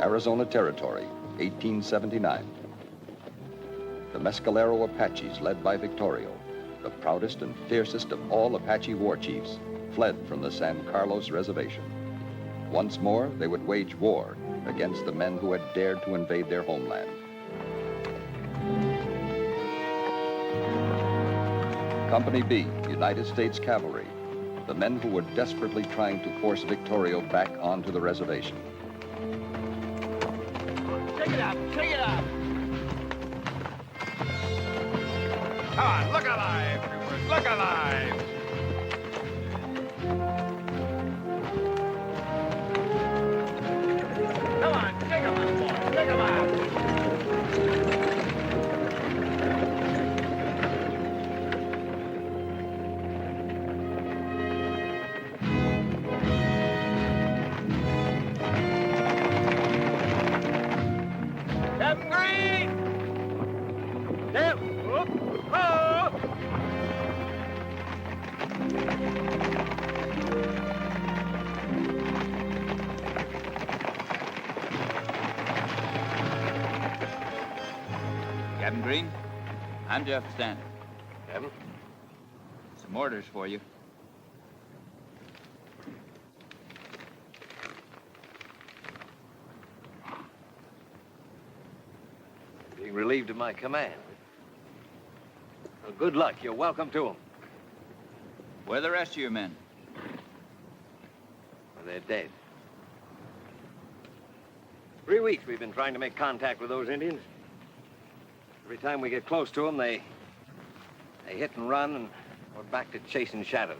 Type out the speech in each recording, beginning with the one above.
Arizona Territory, 1879. The Mescalero Apaches, led by Victorio, the proudest and fiercest of all Apache war chiefs, fled from the San Carlos Reservation. Once more, they would wage war against the men who had dared to invade their homeland. Company B, United States Cavalry, the men who were desperately trying to force Victorio back onto the reservation. Take it up, take it up! Come on, look alive, everyone, look alive! Come on, take him out, boy, take him out! Captain Green! Down! Whoop! Oh! Captain Green, I'm Jeff Stanton. Captain? Some orders for you. Being relieved of my command. Well, good luck. You're welcome to them. Where are the rest of your men? Well, they're dead. 3 weeks we've been trying to make contact with those Indians. Every time we get close to them, they hit and run, and we're back to chasing shadows.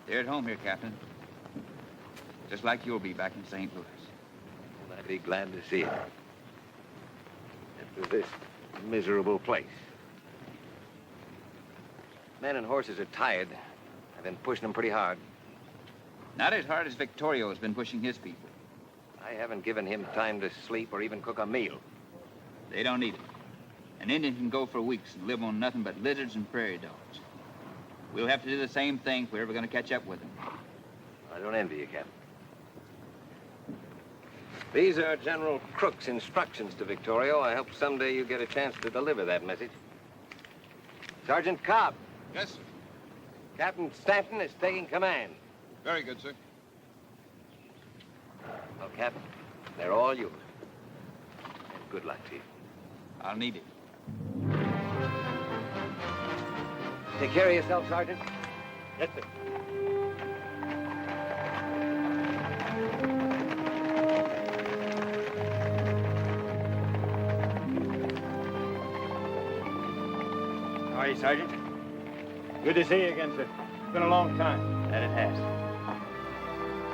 They're at home here, Captain. Just like you'll be back in St. Louis. And I'd be glad to see it. After this miserable place. Men and horses are tired. I've been pushing them pretty hard. Not as hard as Victorio has been pushing his people. I haven't given him time to sleep or even cook a meal. They don't need it. An Indian can go for weeks and live on nothing but lizards and prairie dogs. We'll have to do the same thing if we're ever going to catch up with them. I don't envy you, Captain. These are General Crook's instructions to Victorio. I hope someday you get a chance to deliver that message. Sergeant Cobb. Yes, sir. Captain Stanton is taking command. Very good, sir. Well, Captain, they're all yours. And good luck to you. I'll need it. Take care of yourself, Sergeant. Yes, sir. How are you, Sergeant? Good to see you again, sir. It's been a long time. That it has.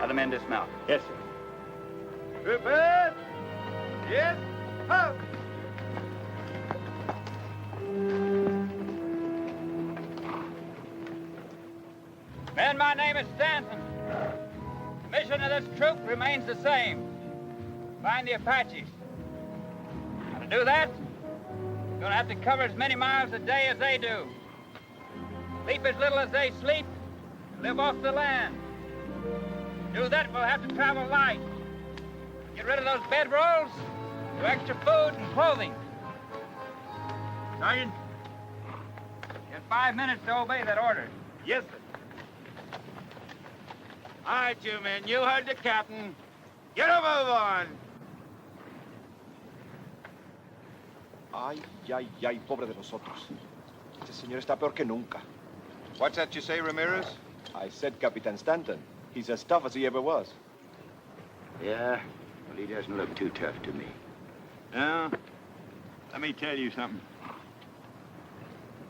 Other men dismount. Yes, sir. Prepare! Yes, up! Men, my name is Stanton. The mission of this troop remains the same. Find the Apaches. Now, to do that, you're gonna have to cover as many miles a day as they do. Sleep as little as they sleep, and live off the land. To do that, we'll have to travel light. Get rid of those bedrolls, do extra food and clothing. Sergeant, you have 5 minutes to obey that order. Yes, sir. All right, you men, you heard the captain. Get a move on. Ay, ay, ay, pobre de nosotros. Este señor está peor que nunca. What's that you say, Ramirez? I said Capitan Stanton. He's as tough as he ever was. Yeah, well, he doesn't look too tough to me. Now, let me tell you something.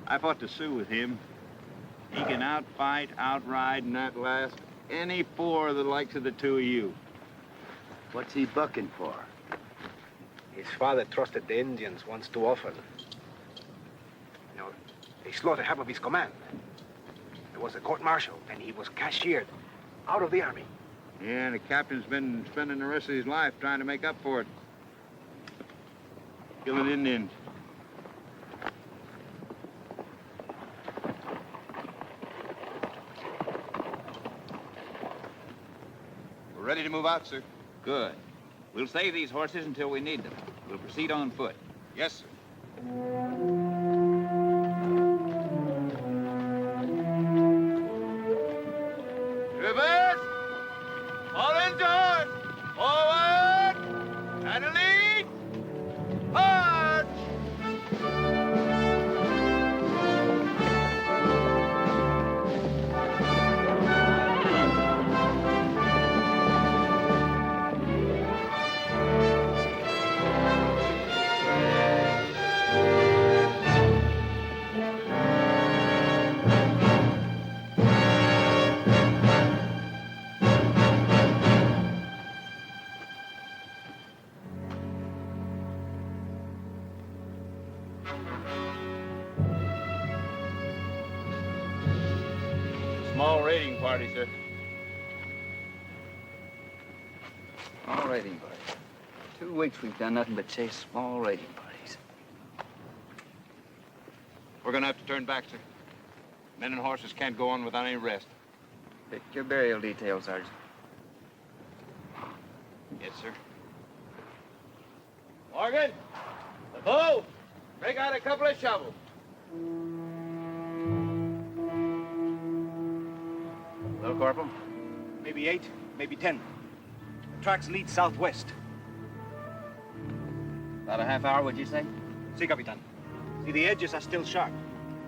I fought the Sioux with him. He can outfight, outride, and outlast any four of the likes of the two of you. What's he bucking for? His father trusted the Indians once too often. You know, they slaughtered half of his command. There was a court-martial, and he was cashiered out of the army. Yeah, the captain's been spending the rest of his life trying to make up for it. Killing Indians. We're ready to move out, sir. Good. We'll save these horses until we need them. We'll proceed on foot. Yes, sir. Reverse! All indoors! Forward! And a lead! March! Small raiding party, sir. Small raiding party. 2 weeks we've done nothing but chase small raiding parties. We're gonna have to turn back, sir. Men and horses can't go on without any rest. Pick your burial details, Sergeant. Yes, sir. Morgan! The bow! Break out a couple of shovels. Hello, Corporal. Maybe 8, maybe 10. The tracks lead southwest. About a half hour, would you say? Si, Capitan. See, the edges are still sharp.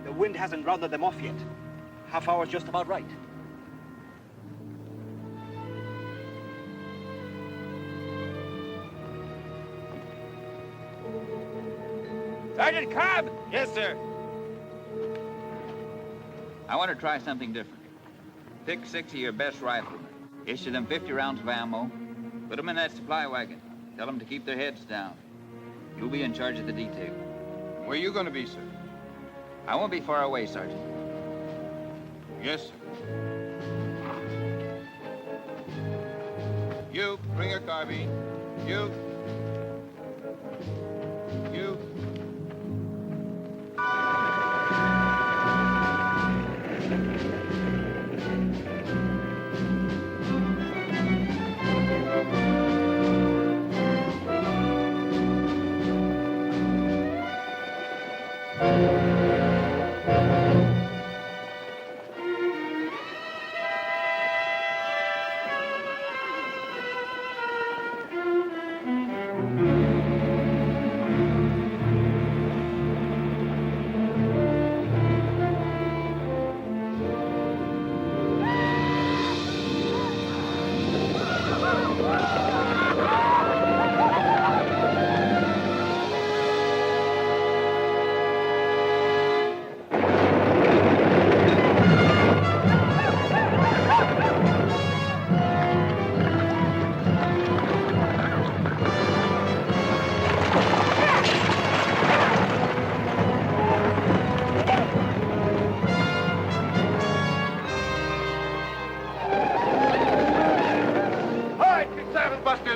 The wind hasn't rounded them off yet. Half hour's just about right. Sergeant Cobb! Yes, sir. I want to try something different. Pick 6 of your best riflemen. Issue them 50 rounds of ammo. Put them in that supply wagon. Tell them to keep their heads down. You'll be in charge of the detail. Where you gonna be, sir? I won't be far away, Sergeant. Yes, sir. You, bring a carbine. You. You.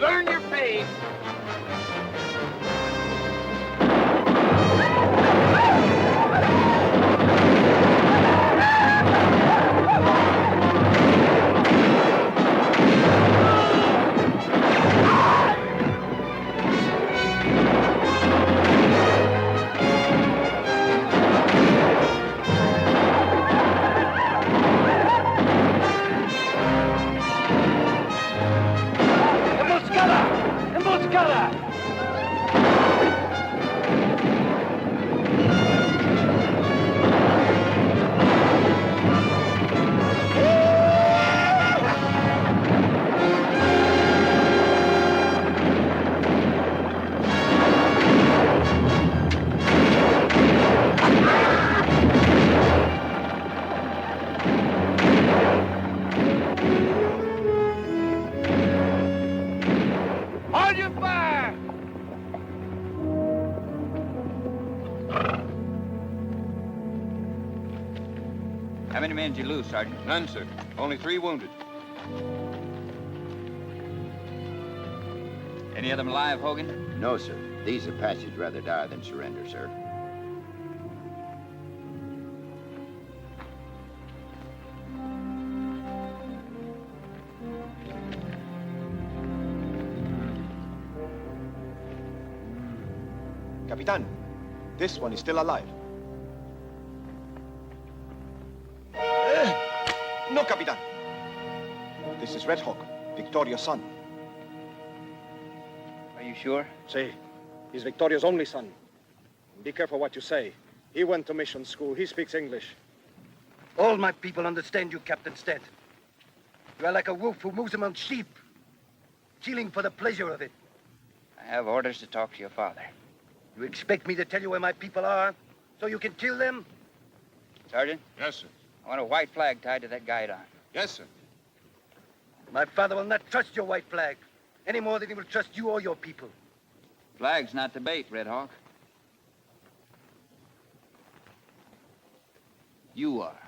Earn your pay. Hold your fire! How many men did you lose, Sergeant? None, sir. Only 3 wounded. Any of them alive, Hogan? No, sir. These Apaches rather die than surrender, sir. Capitan, this one is still alive. No, Capitan. This is Red Hawk, Victoria's son. Are you sure? See, he's Victoria's only son. Be careful what you say. He went to mission school. He speaks English. All my people understand you, Captain Stead. You are like a wolf who moves among sheep, killing for the pleasure of it. I have orders to talk to your father. You expect me to tell you where my people are, so you can kill them? Sergeant? Yes, sir. I want a white flag tied to that guidon. Yes, sir. My father will not trust your white flag, any more than he will trust you or your people. Flag's not the bait, Red Hawk. You are.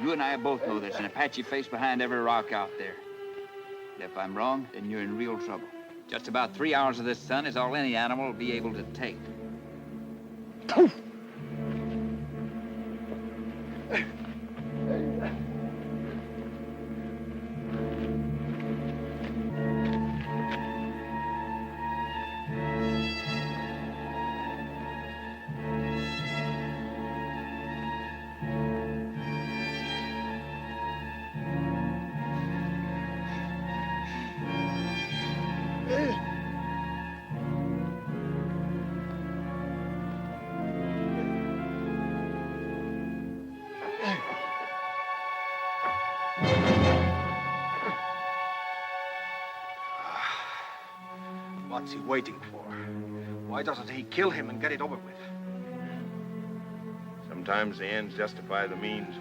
You and I both know there's an Apache face behind every rock out there. If I'm wrong, then you're in real trouble. Just about 3 hours of this sun is all any animal will be able to take. What's he waiting for? Why doesn't he kill him and get it over with? Sometimes the ends justify the means.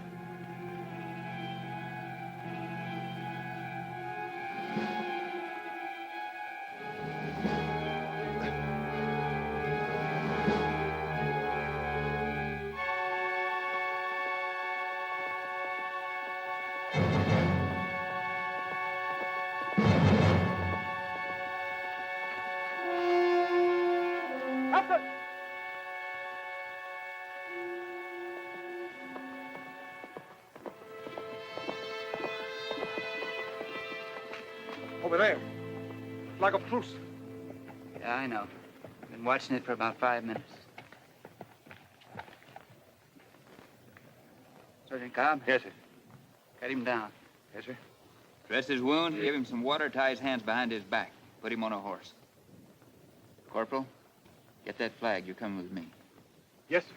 Over there. Flag of truce. Yeah, I know. Been watching it for about 5 minutes. Sergeant Cobb? Yes, sir. Cut him down. Yes, sir. Dress his wound, give him some water, tie his hands behind his back. Put him on a horse. Corporal, get that flag. You're coming with me. Yes, sir.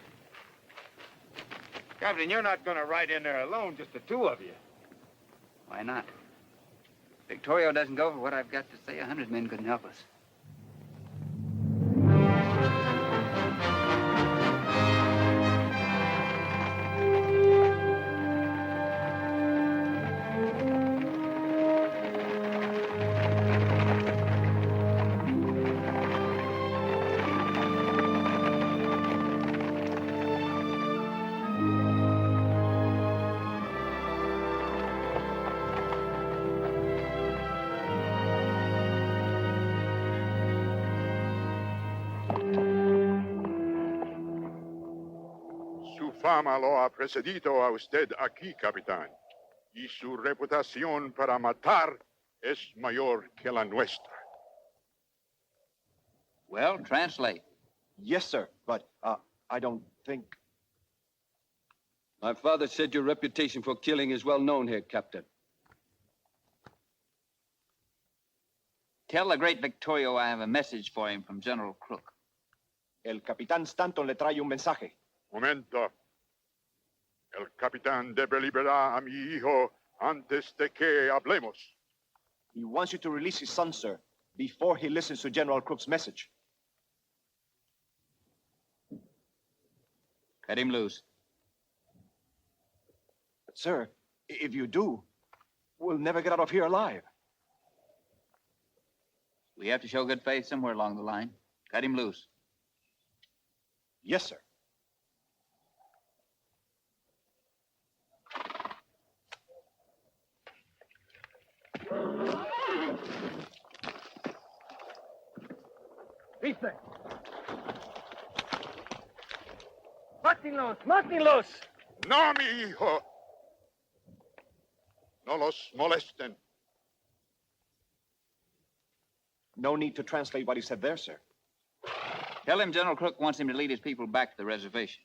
Captain, you're not going to ride in there alone, just the two of you. Why not? Victorio doesn't go for what I've got to say. 100 men couldn't help us. Su fama lo ha precedido a usted aquí, capitán. Y su reputación para matar es mayor que la nuestra. Well, translate. Yes, sir, but I don't think... My father said your reputation for killing is well known here, Captain. Tell the great Victorio I have a message for him from General Crook. El Capitán Stanton le trae un mensaje. Momento. El capitán debe liberar a mi hijo antes de que hablemos. He wants you to release his son, sir, before he listens to General Crook's message. Cut him loose. But, sir, if you do, we'll never get out of here alive. We have to show good faith somewhere along the line. Cut him loose. Yes, sir. Rifle! Mátenlos! No, mi hijo. No los molesten. No need to translate what he said there, sir. Tell him General Crook wants him to lead his people back to the reservation.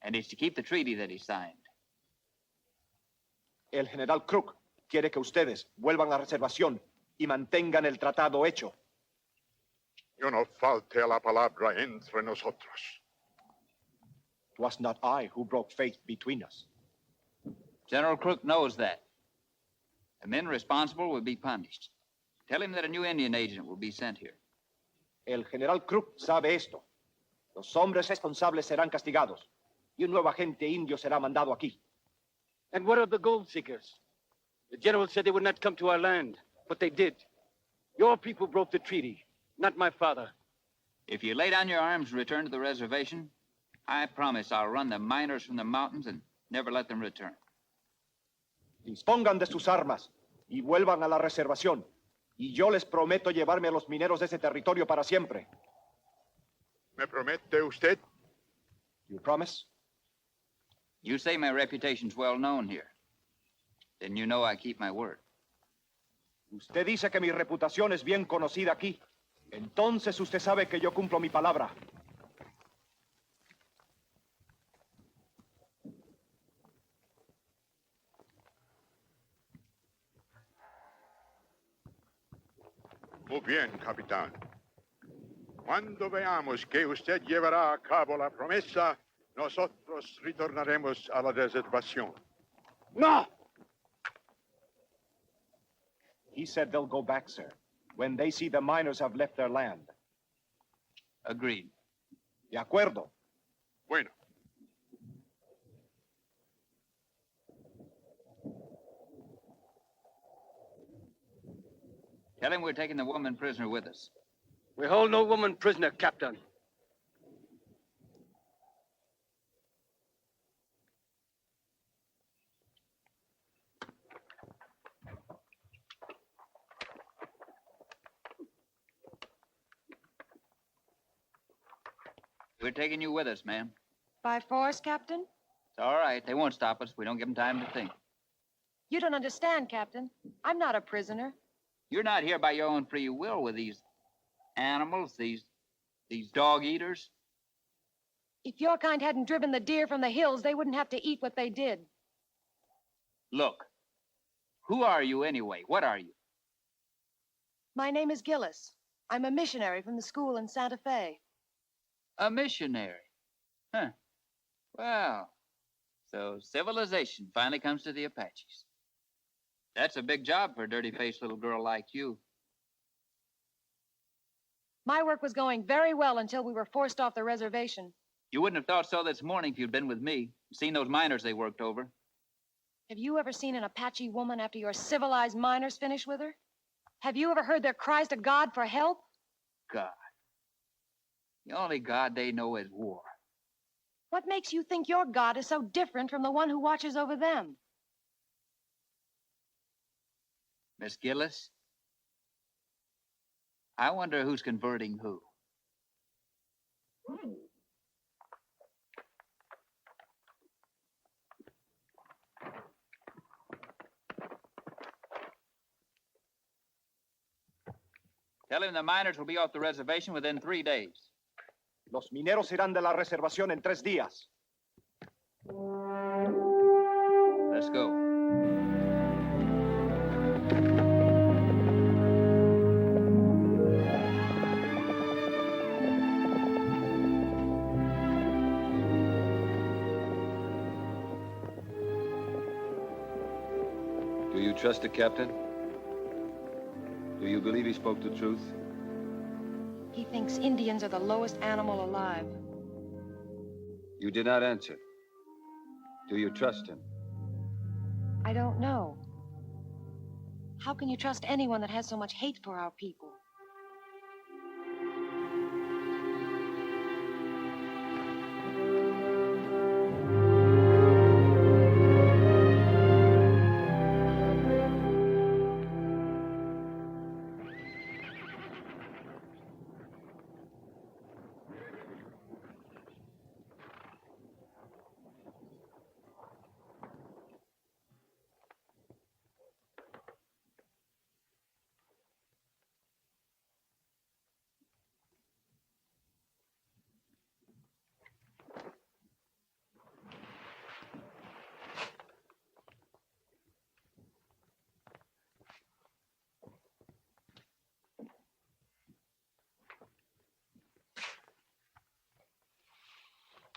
And he's to keep the treaty that he signed. El general Crook quiere que ustedes vuelvan a la reservación y mantengan el tratado hecho. Yo no falte a la palabra entre nosotros. It was not I who broke faith between us. General Crook knows that. The men responsible will be punished. Tell him that a new Indian agent will be sent here. El general Crook sabe esto. Los hombres responsables serán castigados y un nuevo agente indio será mandado aquí. And what of the gold seekers? The general said they would not come to our land, but they did. Your people broke the treaty, not my father. If you lay down your arms and return to the reservation, I promise I'll run the miners from the mountains and never let them return. Dispongan de sus armas y vuelvan a la reservación. Y yo les prometo llevarme a los mineros de ese territorio para siempre. ¿Me promete usted? You promise? You say my reputation's well known here. Then you know I keep my word. Usted dice que mi reputación es bien conocida aquí. Entonces usted sabe que yo cumplo mi palabra. Muy bien, capitán. Cuando veamos que usted llevará a cabo la promesa, nosotros retornaremos a la reservación. No! He said they'll go back, sir, when they see the miners have left their land. Agreed. De acuerdo. Bueno. Tell him we're taking the woman prisoner with us. We hold no woman prisoner, Captain. We're taking you with us, ma'am. By force, Captain? It's all right. They won't stop us. We don't give them time to think. You don't understand, Captain. I'm not a prisoner. You're not here by your own free will with these animals, these dog eaters. If your kind hadn't driven the deer from the hills, they wouldn't have to eat what they did. Look, who are you anyway? What are you? My name is Gillis. I'm a missionary from the school in Santa Fe. A missionary? Huh. Well, so civilization finally comes to the Apaches. That's a big job for a dirty-faced little girl like you. My work was going very well until we were forced off the reservation. You wouldn't have thought so this morning if you'd been with me, seen those miners they worked over. Have you ever seen an Apache woman after your civilized miners finished with her? Have you ever heard their cries to God for help? God. The only God they know is war. What makes you think your God is so different from the one who watches over them? Miss Gillis, I wonder who's converting who. Tell him the miners will be off the reservation within 3 days. Los mineros irán de la reservación en 3 días. Let's go. Do you trust the captain? Do you believe he spoke the truth? He thinks Indians are the lowest animal alive. You did not answer. Do you trust him? I don't know. How can you trust anyone that has so much hate for our people?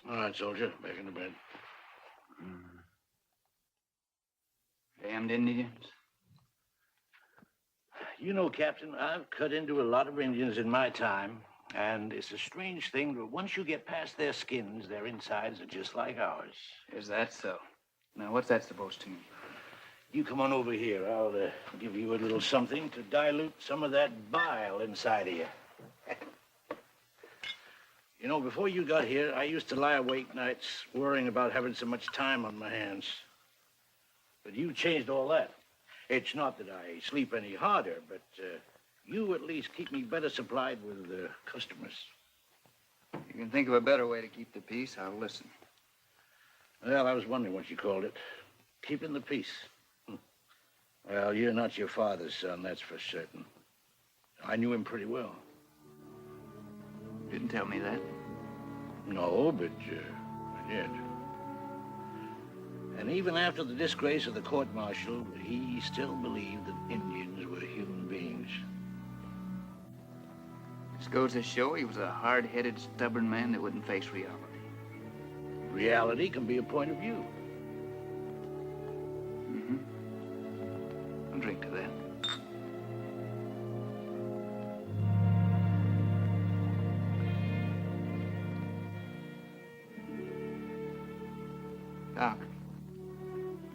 All right, soldier. Back in the bed. Damned Indians. You know, Captain, I've cut into a lot of Indians in my time, and it's a strange thing, but once you get past their skins, their insides are just like ours. Is that so? Now, what's that supposed to mean? You come on over here. I'll give you a little something to dilute some of that bile inside of you. You know, before you got here, I used to lie awake nights worrying about having so much time on my hands. But you changed all that. It's not that I sleep any harder, but you at least keep me better supplied with customers. You can think of a better way to keep the peace, I'll listen. Well, I was wondering what you called it. Keeping the peace. Well, you're not your father's son, that's for certain. I knew him pretty well. Didn't tell me that. No, but I did. And even after the disgrace of the court-martial, he still believed that Indians were human beings. This goes to show he was a hard-headed, stubborn man that wouldn't face reality. Reality can be a point of view. Mm-hmm. I'll drink to that. Doc,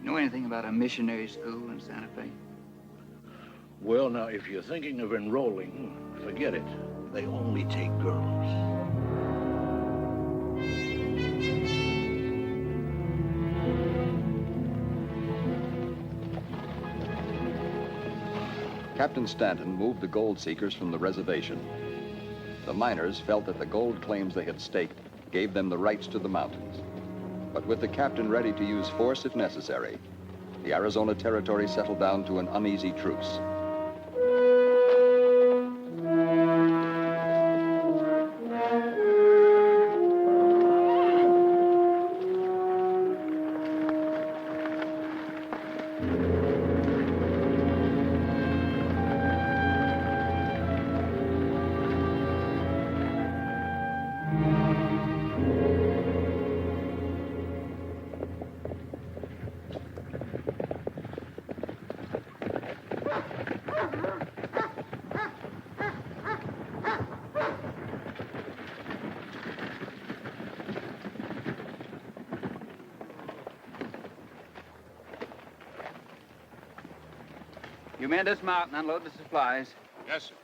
you know anything about a missionary school in Santa Fe? Well, now, if you're thinking of enrolling, forget it. They only take girls. Captain Stanton moved the gold seekers from the reservation. The miners felt that the gold claims they had staked gave them the rights to the mountains. But with the captain ready to use force if necessary, the Arizona Territory settled down to an uneasy truce. You men dismount and unload the supplies. Yes, sir.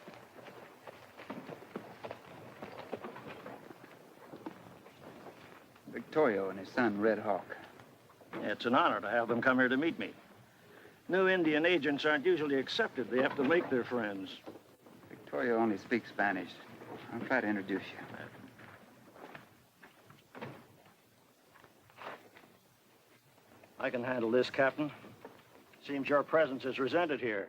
Victorio and his son, Red Hawk. It's an honor to have them come here to meet me. New Indian agents aren't usually accepted. They have to make their friends. Victorio only speaks Spanish. I'll try to introduce you. I can handle this, Captain. Seems your presence is resented here.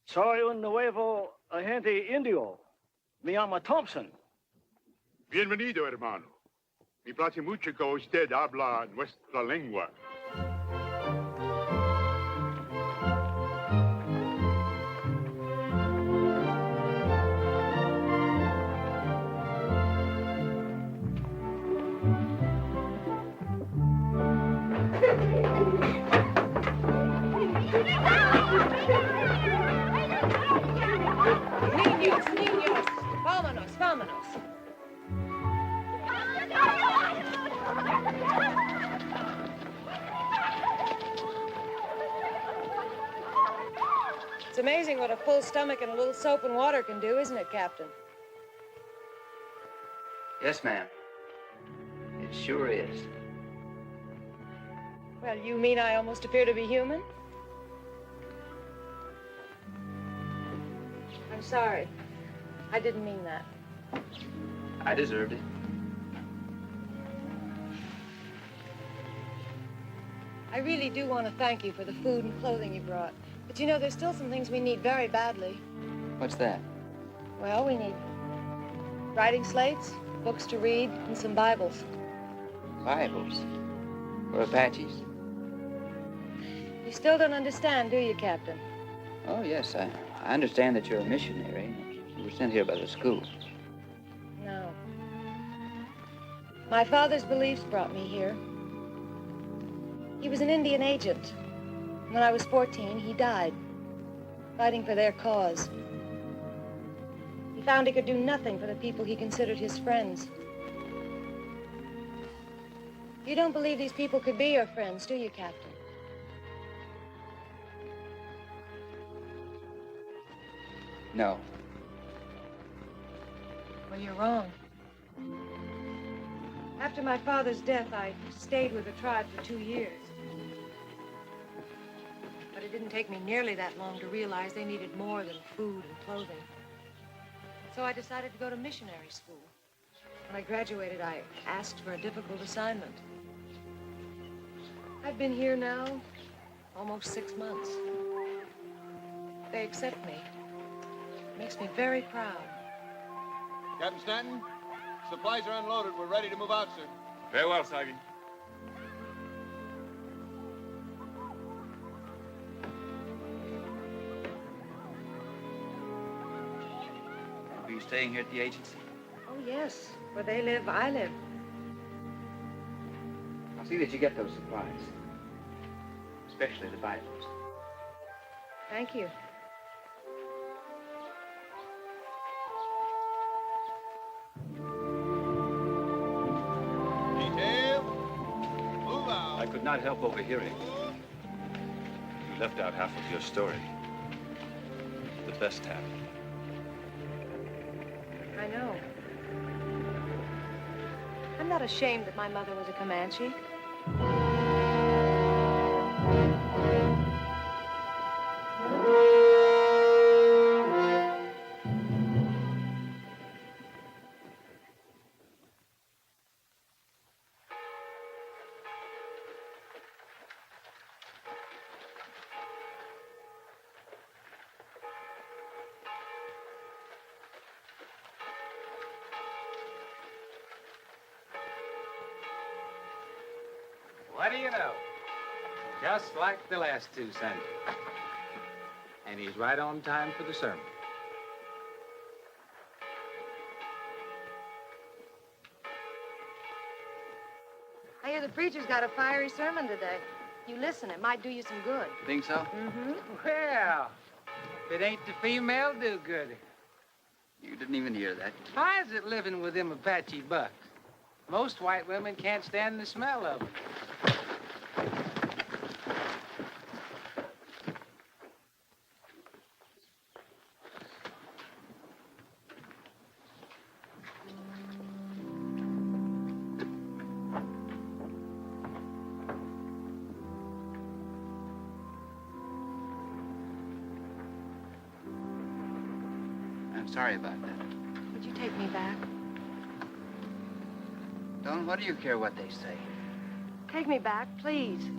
Soy un nuevo agente indio. Me llamo Thompson. Bienvenido, hermano. Me place mucho que usted habla nuestra lengua. Niños, niños, vámonos, vámonos. It's amazing what a full stomach and a little soap and water can do, isn't it, Captain? Yes, ma'am. It sure is. Well, you mean I almost appear to be human? I'm sorry. I didn't mean that. I deserved it. I really do want to thank you for the food and clothing you brought. But you know, there's still some things we need very badly. What's that? Well, we need writing slates, books to read, and some Bibles. Bibles? For Apaches? You still don't understand, do you, Captain? Oh, yes, I understand that you're a missionary. You were sent here by the school. No. My father's beliefs brought me here. He was an Indian agent. When I was 14, he died, fighting for their cause. He found he could do nothing for the people he considered his friends. You don't believe these people could be your friends, do you, Captain? No. Well, you're wrong. After my father's death, I stayed with the tribe for 2 years. But it didn't take me nearly that long to realize they needed more than food and clothing. So I decided to go to missionary school. When I graduated, I asked for a difficult assignment. I've been here now almost 6 months. They accept me. It makes me very proud. Captain Stanton, supplies are unloaded. We're ready to move out, sir. Very well, Sergeant. Are you staying here at the agency? Oh, yes. Where they live, I live. I'll see that you get those supplies. Especially the Bibles. Thank you. Detail, move out. I could not help overhearing. You left out half of your story. The best half. I know. I'm not ashamed that my mother was a Comanche. What do you know? Just like the last two Sundays. And he's right on time for the sermon. I hear the preacher's got a fiery sermon today. You listen, it might do you some good. Think so? Mm-hmm. Well, if it ain't the female do-gooder. You didn't even hear that. How's it living with them Apache bucks? Most white women can't stand the smell of them. I'm sorry about that. Would you take me back? Don, what do you care what they say? Take me back, please.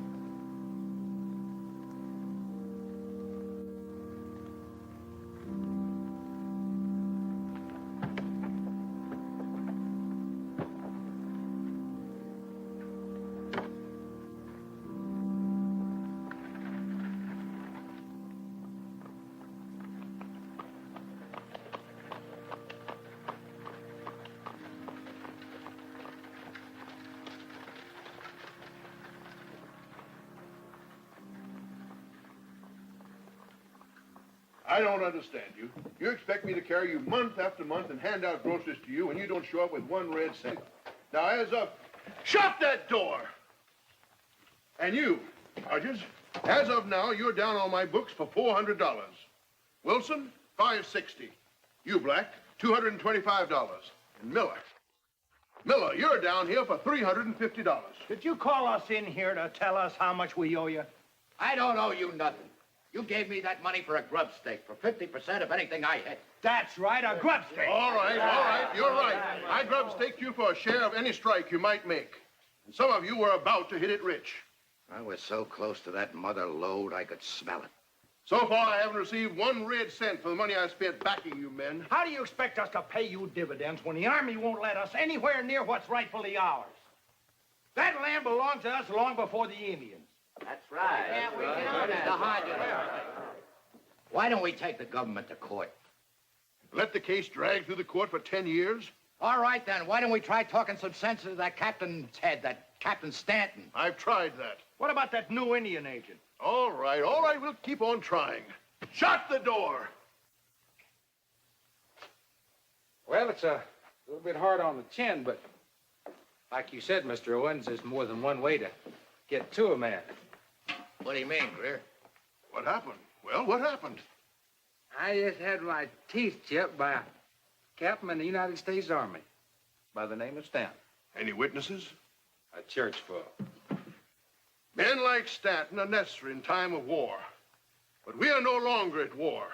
I don't understand you. You expect me to carry you month after month and hand out groceries to you, and you don't show up with 1 red cent. Now, as of... Shut that door! And you, Hodges, as of now, you're down on my books for $400. Wilson, $560. You, Black, $225. And Miller, you're down here for $350. Did you call us in here to tell us how much we owe you? I don't owe you nothing. You gave me that money for a grub stake, for 50% of anything I hit. That's right, a grub stake. All right, you're right. I grub staked you for a share of any strike you might make. And some of you were about to hit it rich. I was so close to that mother lode, I could smell it. So far, I haven't received 1 red cent for the money I spent backing you men. How do you expect us to pay you dividends when the Army won't let us anywhere near what's rightfully ours? That land belonged to us long before the Indians. That's right. Why don't we take the government to court? Let the case drag through the court for 10 years? All right, then. Why don't we try talking some sense into that captain's head, that Captain Stanton? I've tried that. What about that new Indian agent? All right, we'll keep on trying. Shut the door! Well, it's a little bit hard on the chin, but like you said, Mr. Owens, there's more than one way to get to a man. What do you mean, Greer? What happened? Well, what happened? I just had my teeth chipped by a captain in the United States Army by the name of Stanton. Any witnesses? A church full. Men like Stanton are necessary in time of war. But we are no longer at war.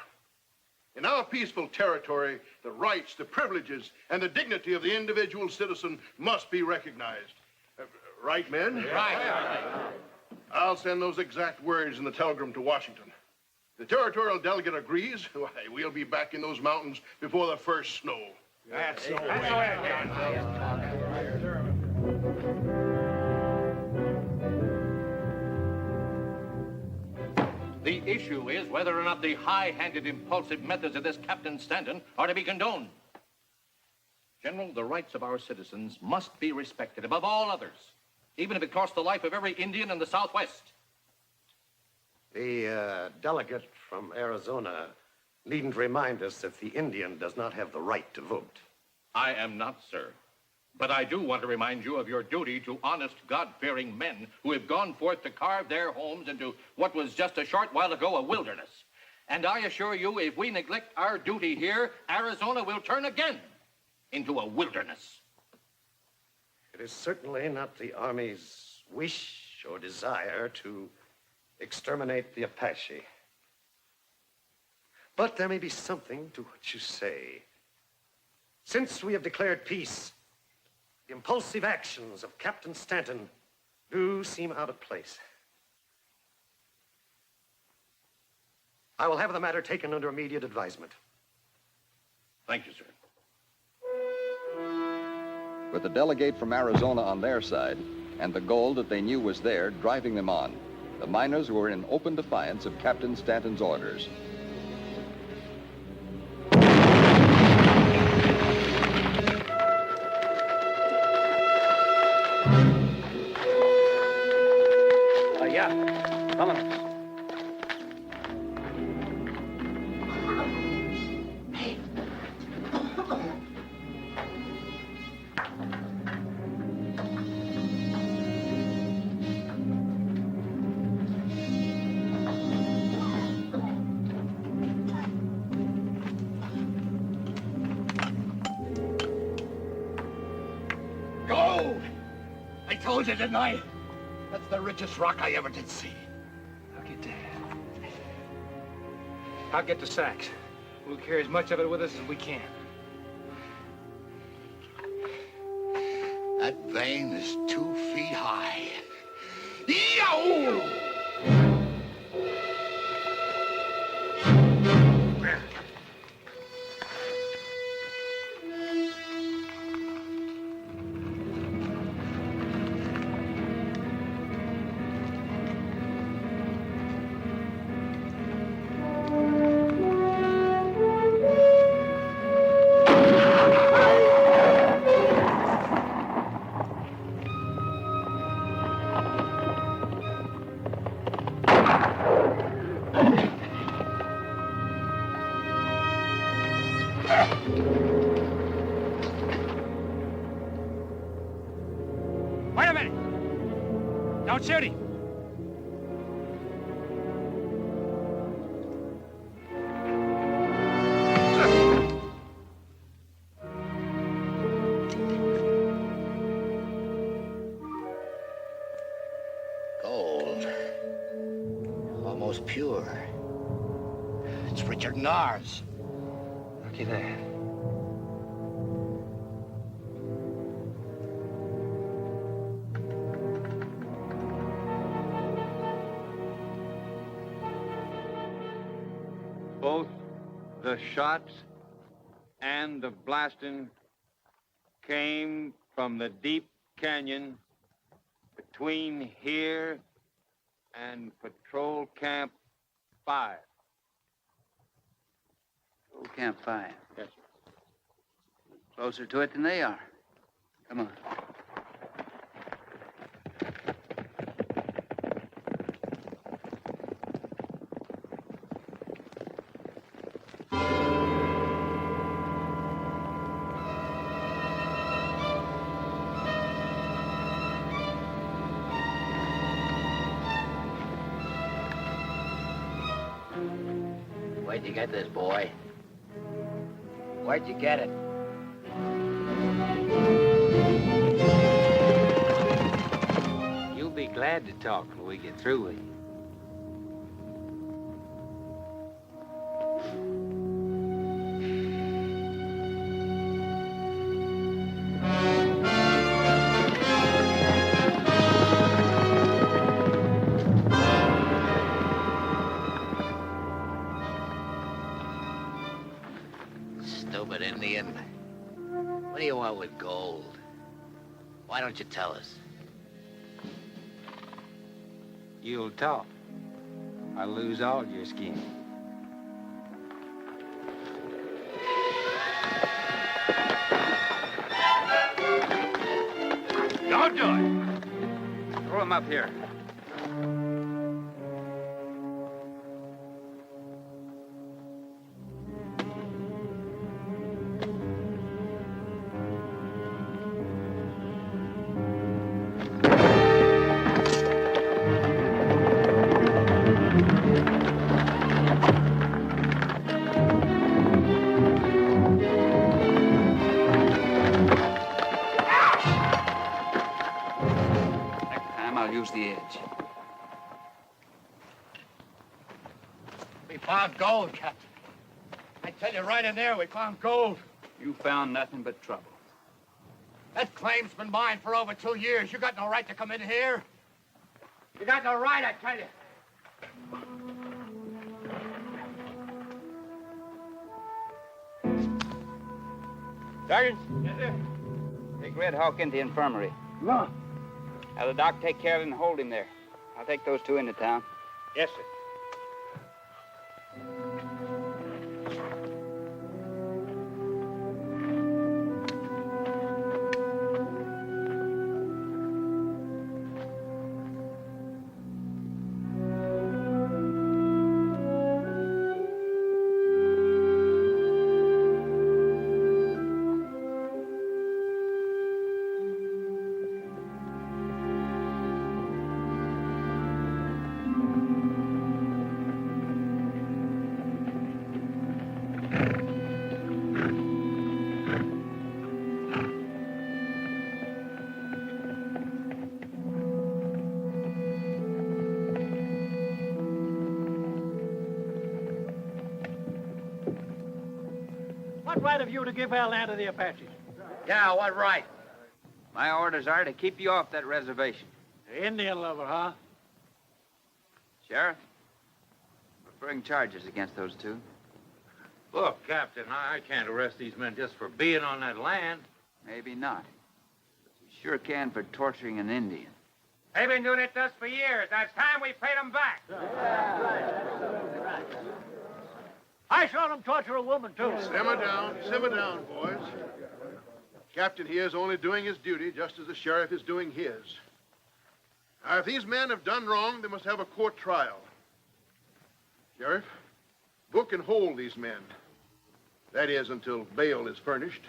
In our peaceful territory, the rights, the privileges, and the dignity of the individual citizen must be recognized. Right, men? Right. I'll send those exact words in the telegram to Washington. The territorial delegate agrees. Why, we'll be back in those mountains before the first snow. That's so The issue is whether or not the high-handed, impulsive methods of this Captain Stanton are to be condoned. General, the rights of our citizens must be respected above all others, even if it costs the life of every Indian in the Southwest. The delegate from Arizona needn't remind us that the Indian does not have the right to vote. I am not, sir. But I do want to remind you of your duty to honest, God-fearing men who have gone forth to carve their homes into what was just a short while ago a wilderness. And I assure you, if we neglect our duty here, Arizona will turn again into a wilderness. It is certainly not the Army's wish or desire to exterminate the Apache. But there may be something to what you say. Since we have declared peace, the impulsive actions of Captain Stanton do seem out of place. I will have the matter taken under immediate advisement. Thank you, sir. With the delegate from Arizona on their side and the gold that they knew was there driving them on, the miners were in open defiance of Captain Stanton's orders. Yeah, vámonos. Gold! I told you, didn't I? That's the richest rock I ever did see. I'll get the sacks. We'll carry as much of it with us as we can. That vein is 2 feet high. Yow! Wait a minute! Don't shoot him! Gold. Almost pure. It's richer than ours. Looky there. Both the shots and the blasting came from the deep canyon between here and Patrol Camp 5. Patrol Camp 5. Yes, Closer to it than they are. Come on. Where'd you get this, boy? Where'd you get it? You'll be glad to talk when we get through with you. Stupid Indian. What do you want with gold? Why don't you tell us? You'll talk. I'll lose all your skin. Don't do it. Throw him up here. I'll use the edge. We found gold, Captain. I tell you, right in there, we found gold. You found nothing but trouble. That claim's been mine for over 2 years. You got no right to come in here. You got no right, I tell you. Sergeant? Yes, sir. Take Red Hawk into the infirmary. No. Have the doc take care of him and hold him there. I'll take those two into town. Yes, sir. What right have you to give our land to the Apaches? Yeah, what right? My orders are to keep you off that reservation. The Indian lover, huh? Sheriff, we're bringing charges against those two. Look, Captain, I can't arrest these men just for being on that land. Maybe not. But you sure can for torturing an Indian. They've been doing it to us for years. Now it's time we paid them back. I saw them torture a woman, too. Simmer down, boys. Captain here is only doing his duty, just as the sheriff is doing his. Now, if these men have done wrong, they must have a court trial. Sheriff, book and hold these men. That is, until bail is furnished.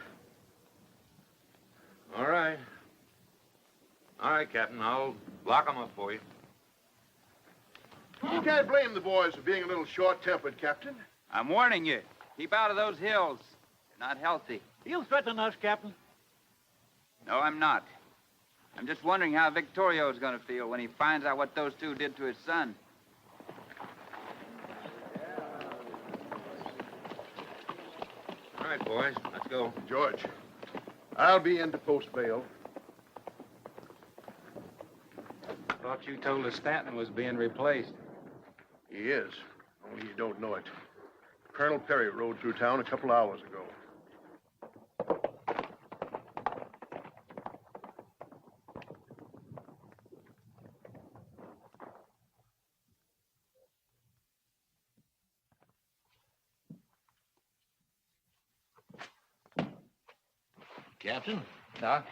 All right. All right, Captain, I'll lock them up for you. You can't blame the boys for being a little short-tempered, Captain. I'm warning you. Keep out of those hills. They're not healthy. You threaten us, Captain? No, I'm not. I'm just wondering how Victorio's going to feel when he finds out what those two did to his son. All right, boys, let's go. George, I'll be in to post bail. Thought you told us Stanton was being replaced. He is, only you don't know it. Colonel Perry rode through town a couple hours ago. Captain? Doc?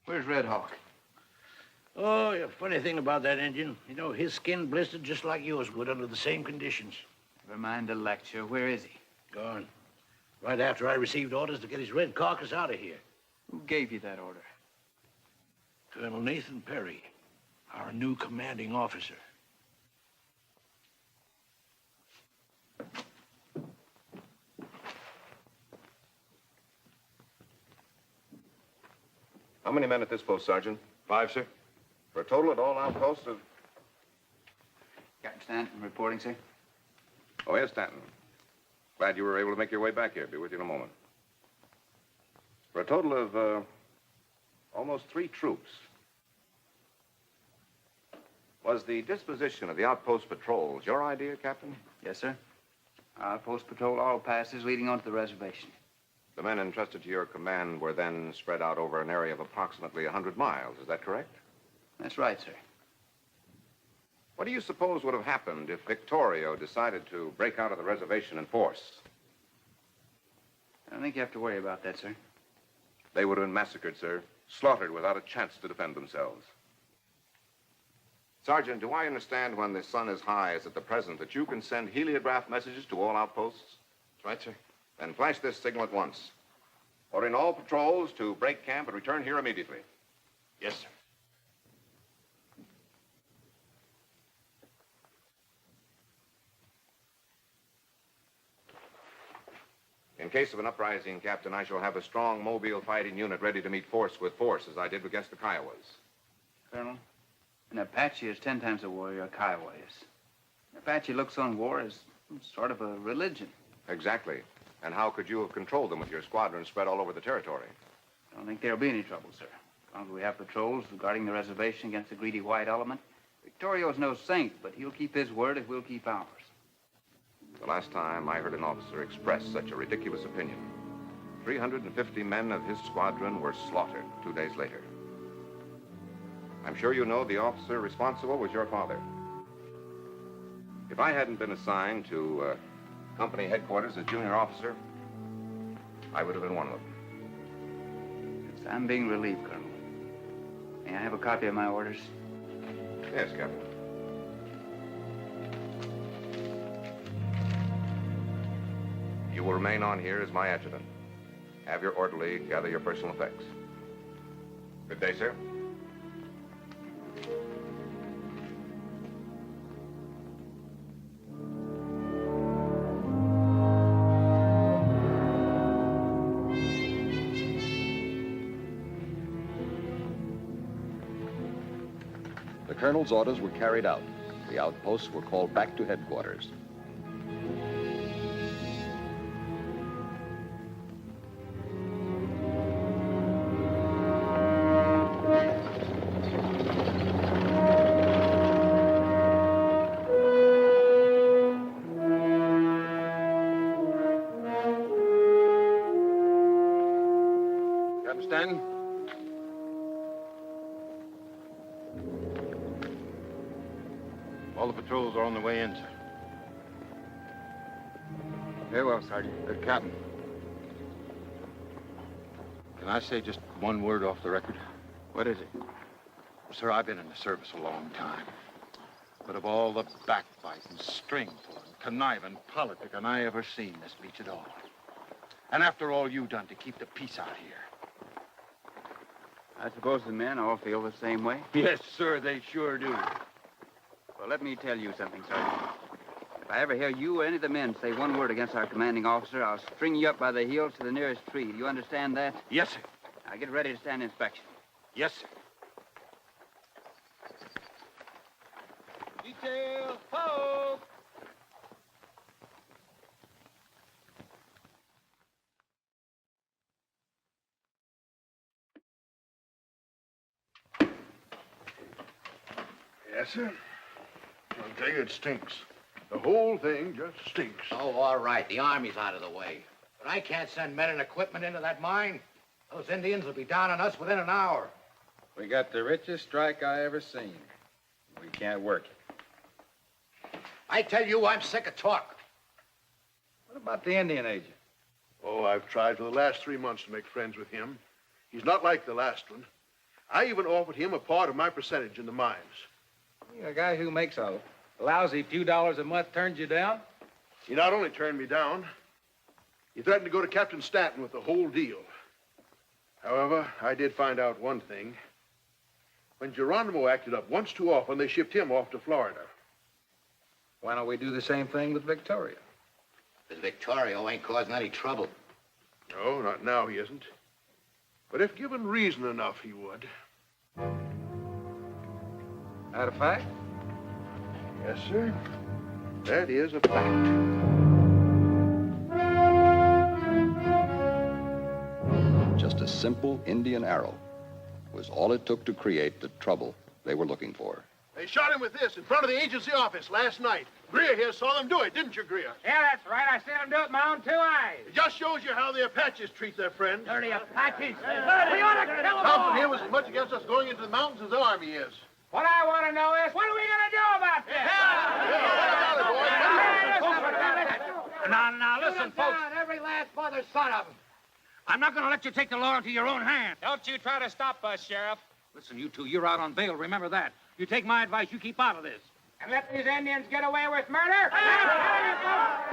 Where's Red Hawk? Oh, the funny thing about that Indian, you know, his skin blistered just like yours would under the same conditions. Never mind the lecture. Where is he? Gone. Right after I received orders to get his red carcass out of here. Who gave you that order? Colonel Nathan Perry, our new commanding officer. How many men at this post, Sergeant? 5, sir. For a total at all outposts of... Captain Stanton reporting, sir. Oh, yes, Stanton. Glad you were able to make your way back here. Be with you in a moment. For a total of, almost 3 troops. Was the disposition of the outpost patrols your idea, Captain? Yes, sir. Outpost patrol all passes leading onto the reservation. The men entrusted to your command were then spread out over an area of approximately 100 miles. Is that correct? That's right, sir. What do you suppose would have happened if Victorio decided to break out of the reservation in force? I don't think you have to worry about that, sir. They would have been massacred, sir. Slaughtered without a chance to defend themselves. Sergeant, do I understand when the sun is high, as at the present, that you can send heliograph messages to all outposts? That's right, sir. Then flash this signal at once. Ordering all patrols to break camp and return here immediately. Yes, sir. In case of an uprising, Captain, I shall have a strong mobile fighting unit ready to meet force with force, as I did against the Kiowas. Colonel, an Apache is 10 times a warrior a Kiowa is. An Apache looks on war as sort of a religion. Exactly. And how could you have controlled them with your squadron spread all over the territory? I don't think there'll be any trouble, sir. As long as we have patrols guarding the reservation against the greedy white element. Victorio's no saint, but he'll keep his word if we'll keep ours. The last time I heard an officer express such a ridiculous opinion, 350 men of his squadron were slaughtered 2 days later. I'm sure you know the officer responsible was your father. If I hadn't been assigned to company headquarters as junior officer, I would have been one of them. Yes, I'm being relieved, Colonel. May I have a copy of my orders? Yes, Captain. You will remain on here as my adjutant. Have your orderly gather your personal effects. Good day, sir. The colonel's orders were carried out. The outposts were called back to headquarters. Captain Stanton? All the patrols are on the way in, sir. Very well, Sergeant. Captain. Can I say just one word off the record? What is it? Sir, I've been in the service a long time. But of all the backbiting, string-pulling, conniving politicking I ever seen, this beats it all. And after all you've done to keep the peace out here. I suppose the men all feel the same way? Yes, sir, they sure do. Well, let me tell you something, Sergeant. If I ever hear you or any of the men say one word against our commanding officer, I'll string you up by the heels to the nearest tree. Do you understand that? Yes, sir. Now get ready to stand inspection. Yes, sir. Detail, poke! Yes, sir. I'll tell you, it stinks. The whole thing just stinks. Oh, all right. The Army's out of the way. But I can't send men and equipment into that mine. Those Indians will be down on us within an hour. We got the richest strike I ever seen. We can't work it. I tell you, I'm sick of talk. What about the Indian agent? Oh, I've tried for the last 3 months to make friends with him. He's not like the last one. I even offered him a part of my percentage in the mines. A guy who makes a lousy few dollars a month turns you down? He not only turned me down, he threatened to go to Captain Stanton with the whole deal. However, I did find out one thing. When Geronimo acted up once too often, they shipped him off to Florida. Why don't we do the same thing with Victoria? Because Victorio ain't causing any trouble. No, not now he isn't. But if given reason enough, he would. That a fact? Yes, sir. That is a fact. Just a simple Indian arrow was all it took to create the trouble they were looking for. They shot him with this in front of the agency office last night. Greer here saw them do it, didn't you, Greer? Yeah, that's right. I seen him do it with my own 2 eyes. It just shows you how the Apaches treat their friends. Dirty Apaches. We ought to kill them all. Here was as much against us going into the mountains as the Army is. What I want to know is, what are we going to do about this? Now, listen, folks. Every last mother's son of them. I'm not going to let you take the law into your own hands. Don't you try to stop us, Sheriff. Listen, you two, you're out on bail. Remember that. You take my advice, you keep out of this. And let these Indians get away with murder?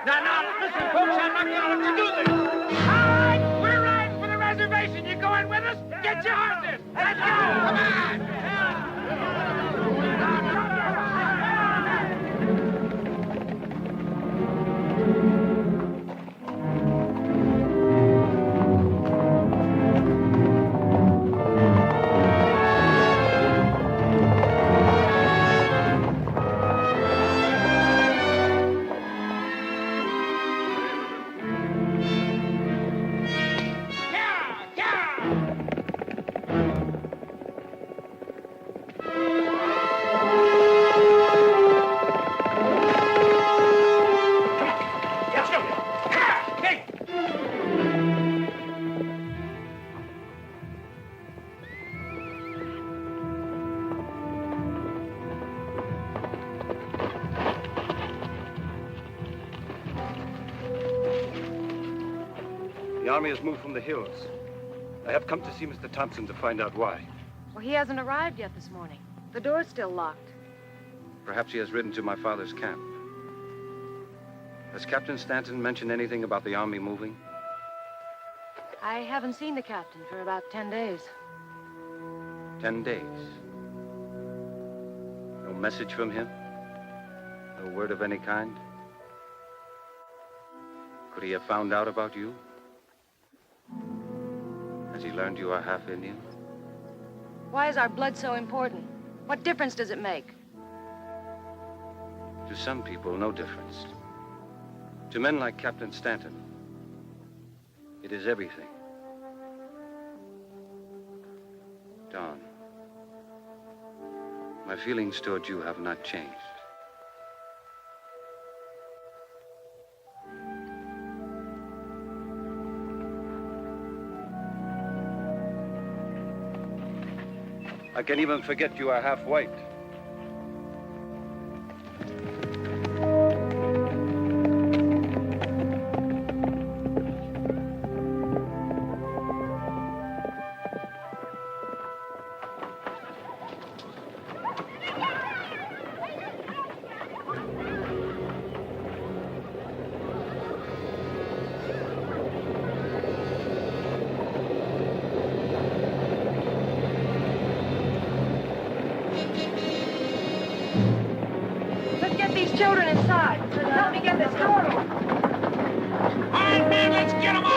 Now, listen, folks, I'm not going to let you do this. All right, we're riding for the reservation. You going with us? Get your horses. Let's go. Come on. The army has moved from the hills. I have come to see Mr. Thompson to find out why. Well, he hasn't arrived yet this morning. The door's still locked. Perhaps he has ridden to my father's camp. Has Captain Stanton mentioned anything about the army moving? I haven't seen the captain for about 10 days. 10 days. No message from him? No word of any kind? Could he have found out about you? Has he learned you are half Indian? Why is our blood so important? What difference does it make? To some people, no difference. To men like Captain Stanton, it is everything. Don, my feelings toward you have not changed. I can even forget you are half white. Let's get these children inside. Help me get this door open. All right, men, let's get them all.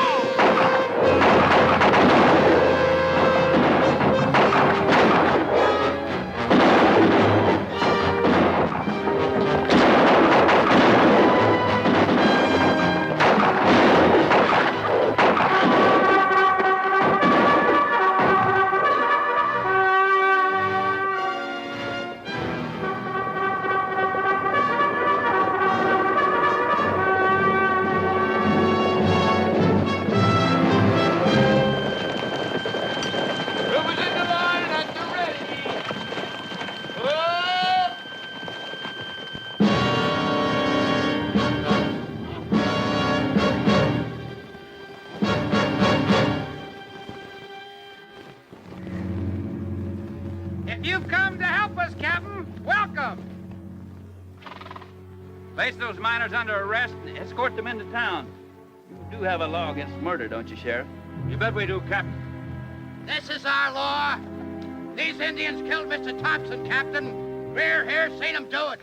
Place those miners under arrest and escort them into town. You do have a law against murder, don't you, Sheriff? You bet we do, Captain. This is our law. These Indians killed Mr. Thompson, Captain. We're here seen them do it.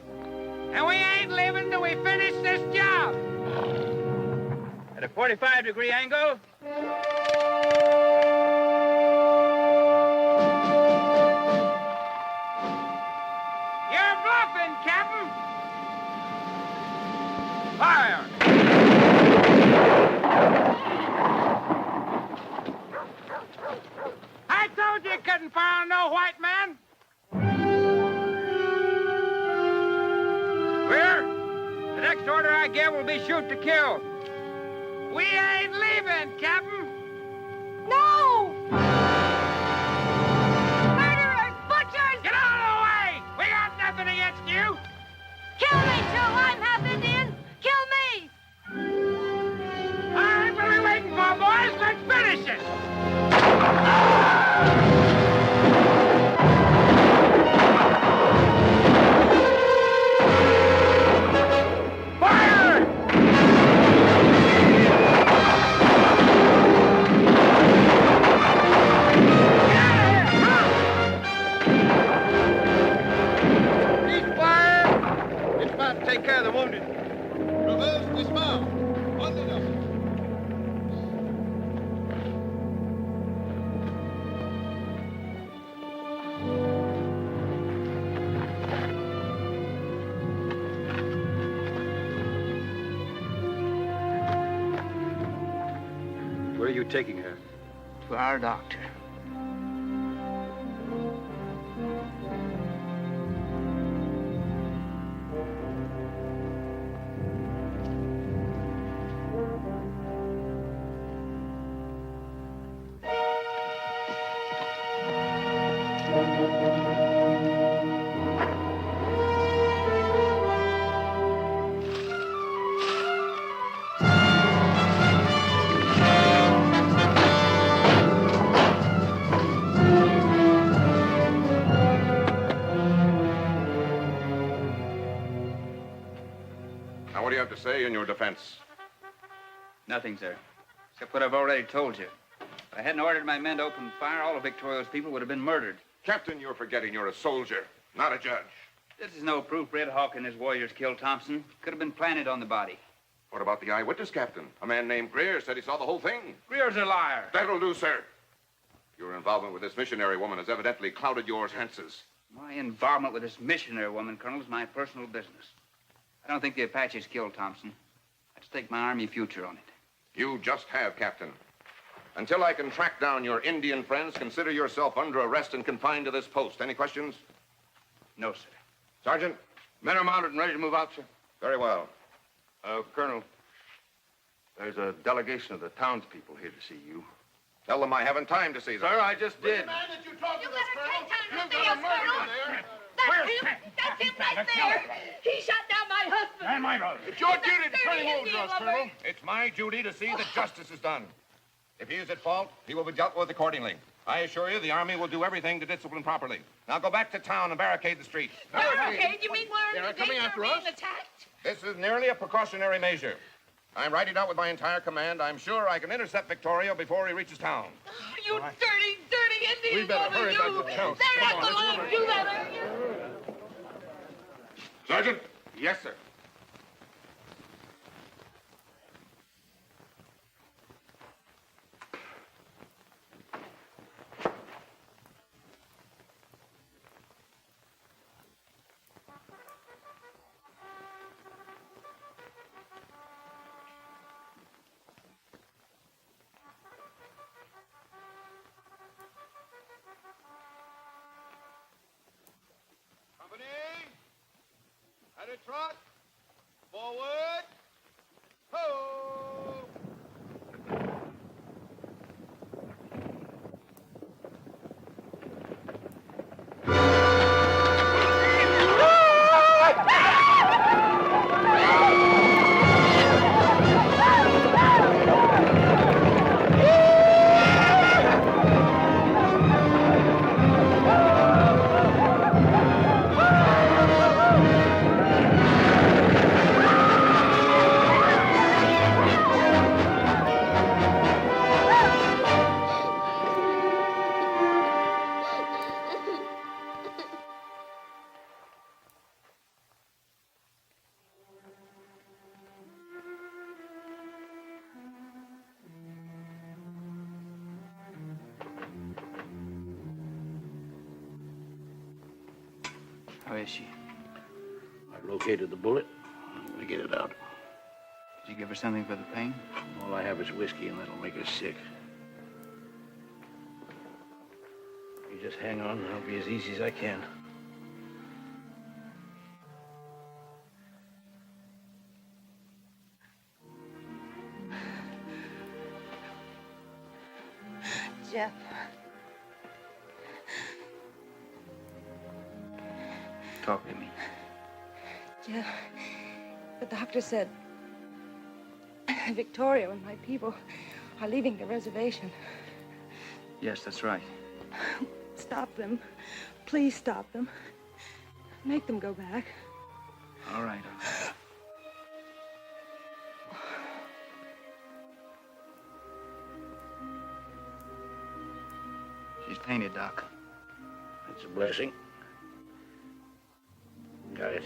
And we ain't leaving till we finish this job. At a 45-degree angle. You're bluffing, Captain. Fire! I told you couldn't fire on no white man. Clear? The next order I give will be shoot to kill. We ain't leaving, Captain. No! Murderers! Butchers! Get out of the way! We got nothing against you. Kill me, Joe! I'm half Indian! Kill me! All right, what are we waiting for, boys? Let's finish it! Fire! Ceasefire! Dismount, take care of the wounded. Reverse, dismount. Bundle up. Where are you taking her? To our doctor. Now, what do you have to say in your defense? Nothing, sir. Except what I've already told you. If I hadn't ordered my men to open fire, all of Victorio's people would have been murdered. Captain, you're forgetting you're a soldier, not a judge. This is no proof Red Hawk and his warriors killed Thompson. Could have been planted on the body. What about the eyewitness, Captain? A man named Greer said he saw the whole thing. Greer's a liar. That'll do, sir. Your involvement with this missionary woman has evidently clouded your senses. My involvement with this missionary woman, Colonel, is my personal business. I don't think the Apaches killed Thompson. I'd stake my Army future on it. You just have, Captain. Until I can track down your Indian friends, consider yourself under arrest and confined to this post. Any questions? No, sir. Sergeant? Men are mounted and ready to move out, sir. Very well. Colonel, there's a delegation of the townspeople here to see you. Tell them I haven't time to see them. Sir, I just did. The man that you talked to, better take time to You've see got a us, murderer Colonel. there. That's him! That's him right there! He shot down my husband! And my brother. It's your duty to turn him over to us, Colonel. It's my duty to see that justice is done. If he is at fault, he will be dealt with accordingly. I assure you the Army will do everything to discipline properly. Now go back to town and barricade the streets. Barricade? You mean we're They're in coming danger after of us? being attacked? This is merely a precautionary measure. I'm writing out with my entire command. I'm sure I can intercept Victorio before he reaches town. Oh, you dirty, dirty Indian We better woman, hurry you! back to town. They're Come not on, going to let's let you do that, are you? Sergeant? Yes, sir. Company, at a trot, forward, ho! How is she? I located the bullet. I'm gonna get it out. Did you give her something for the pain? All I have is whiskey, and that'll make her sick. You just hang on, and I'll be as easy as I can. Jeff. Talk to me. Jeff, the doctor said Victoria and my people are leaving the reservation. Yes, that's right. Stop them. Please stop them. Make them go back. All right. She's fainted, Doc. That's a blessing. Got it.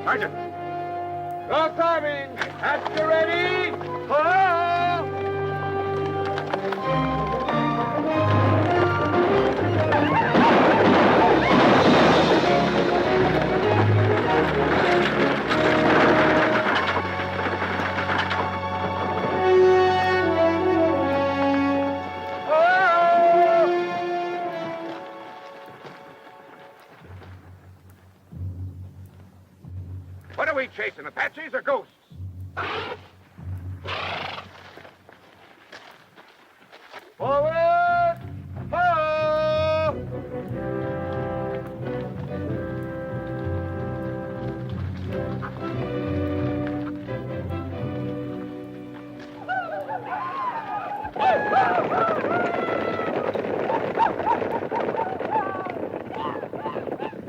Sergeant! Go climbing! Hats you ready? Ho! What are we chasing, Apaches or ghosts? Forward! Ho!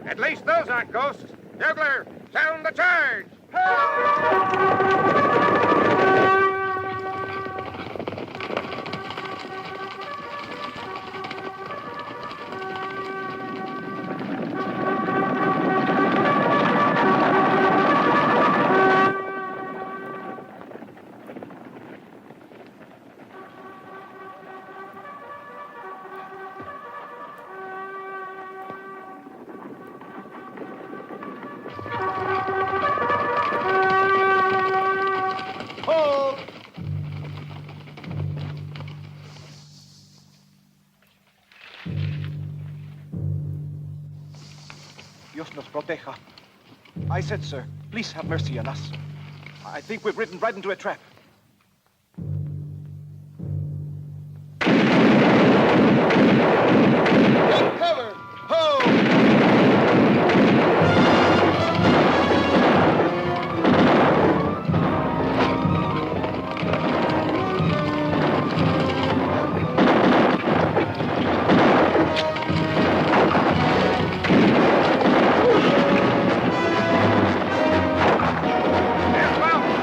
At least those aren't ghosts. Bugler, sound the charge! Dios nos proteja. I said, sir, please have mercy on us. I think we've ridden right into a trap. Take cover! Ho!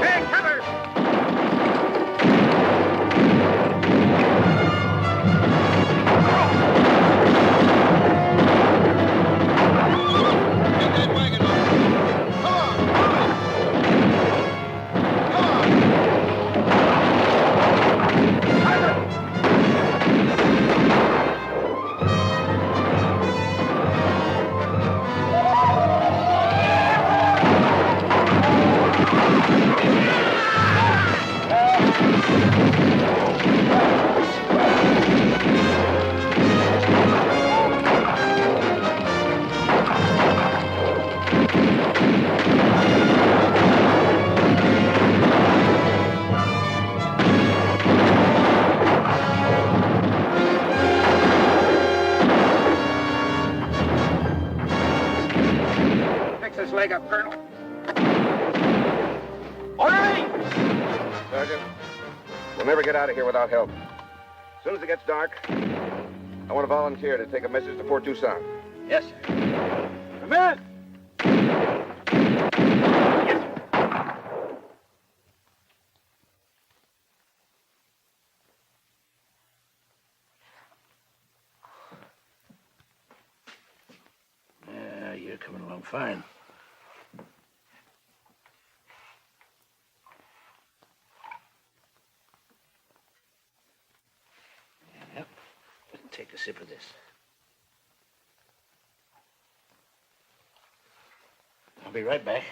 Take cover! Fix this leg up, Colonel. Orderly! Sergeant, we'll never get out of here without help. As soon as it gets dark, I want a volunteer to take a message to Fort Tucson. Yes, sir. Come in! Yeah, you're coming along fine. Yep. Take a sip of this. I'll be right back.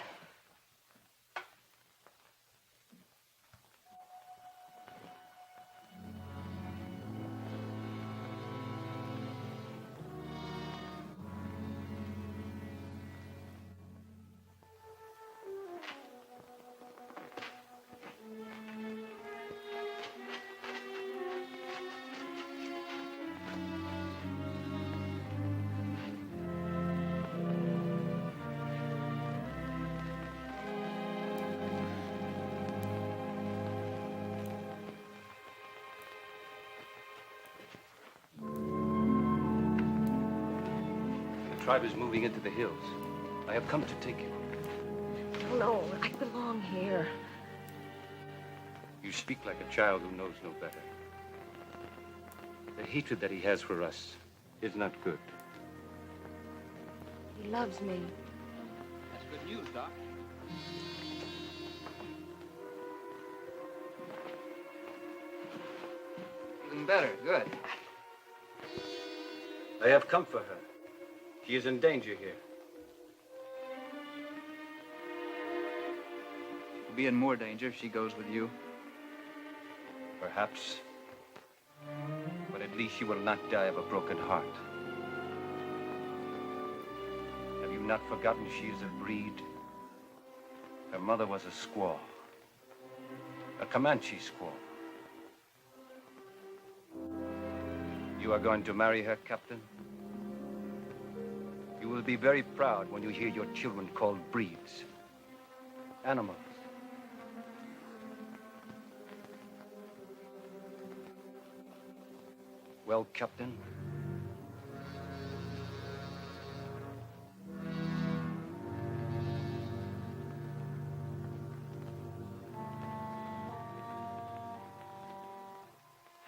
The tribe is moving into the hills. I have come to take you. No, I belong here. You speak like a child who knows no better. The hatred that he has for us is not good. He loves me. That's good news, Doc. Feeling better. Good. I have come for her. She is in danger here. She'll be in more danger if she goes with you. Perhaps. But at least she will not die of a broken heart. Have you not forgotten she is a breed? Her mother was a squaw. A Comanche squaw. You are going to marry her, Captain? You will be very proud when you hear your children called breeds. Animals. Well, Captain?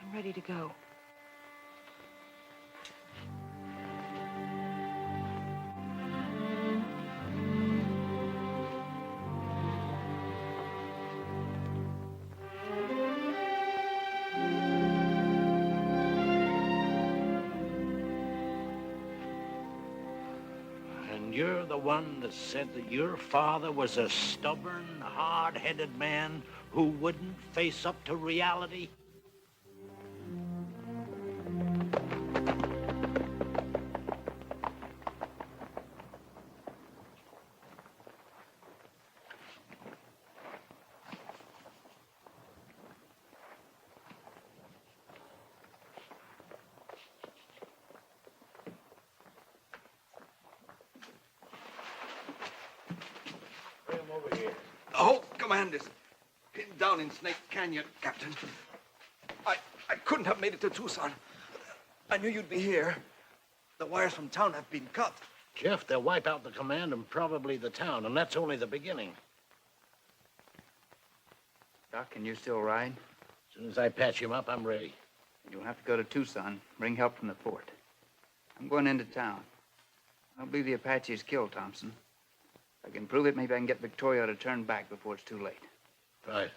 I'm ready to go. And you're the one that said that your father was a stubborn, hard-headed man who wouldn't face up to reality? Bring him over here. The whole command is pinned down in Snake Canyon, Captain. I couldn't have made it to Tucson. I knew you'd be here. The wires from town have been cut. Jeff, they'll wipe out the command and probably the town, and that's only the beginning. Doc, can you still ride? As soon as I patch him up, I'm ready. You'll have to go to Tucson, bring help from the fort. I'm going into town. I believe the Apaches killed Thompson. If I can prove it, maybe I can get Victoria to turn back before it's too late. Right.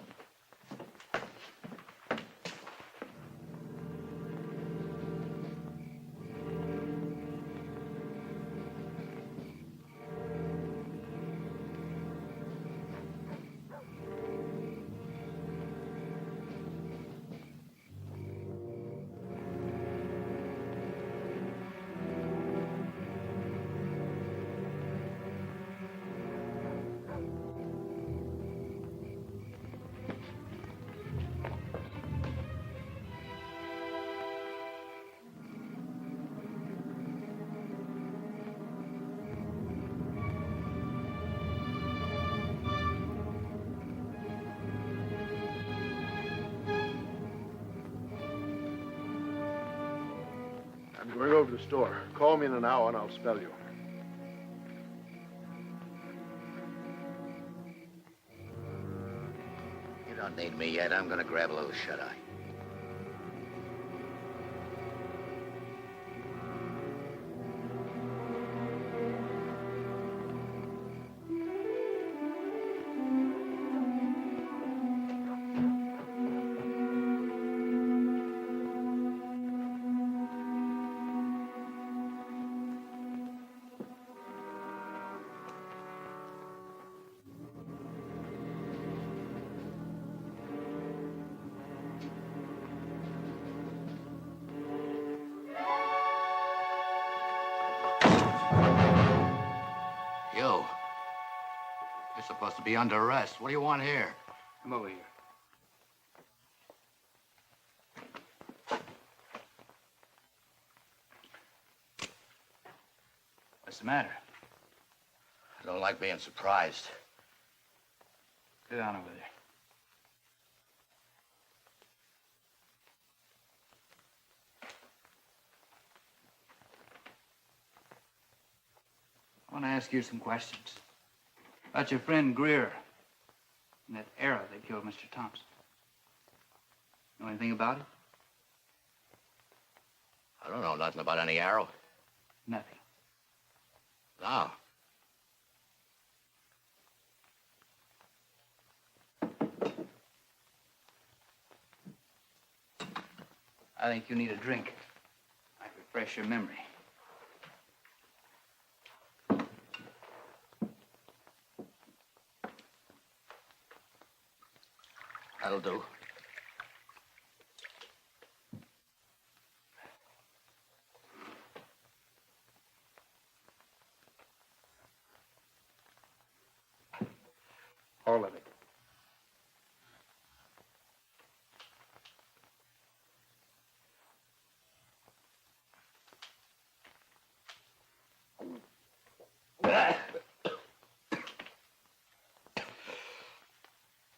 going over to the store. Call me in an hour and I'll spell you. You don't need me yet. I'm gonna grab a little shut-eye. You. You're supposed to be under arrest. What do you want here? Come over here. What's the matter? I don't like being surprised. Sit down over there. I want to ask you some questions. About your friend Greer and that arrow that killed Mr. Thompson. Know anything about it? I don't know nothing about any arrow. Nothing. No. I think you need a drink. Might refresh your memory. That'll do. All of it.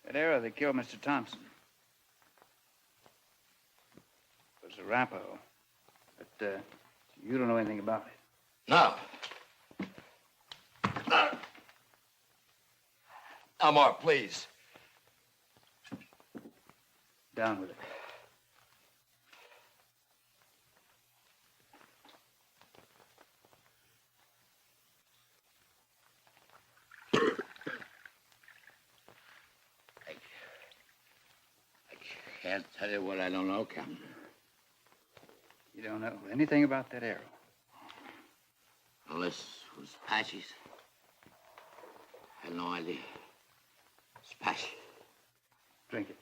That arrow that killed Mr. Thompson was a Arapaho, but you don't know anything about it. No. No more, please. Down with it. Can't tell you what I don't know, Captain. You don't know anything about that arrow? Unless it was Apache's. I had no idea. It's Apache. Drink it.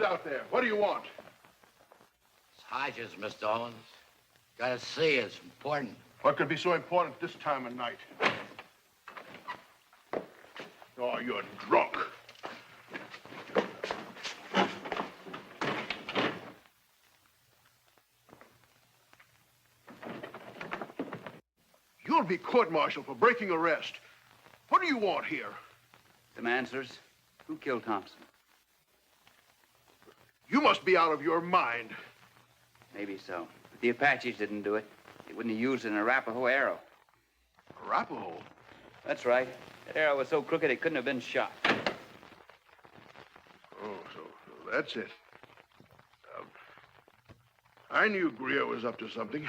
Who's out there? What do you want? It's Hodges, Mr. Owens. Gotta see you. It's important. What could be so important this time of night? Oh, you're drunk. You'll be court-martialed for breaking arrest. What do you want here? Some answers. Who killed Thompson? You must be out of your mind. Maybe so. But the Apaches didn't do it. They wouldn't have used an Arapaho arrow. Arapaho? That's right. That arrow was so crooked it couldn't have been shot. Oh, so that's it. I knew Greer was up to something.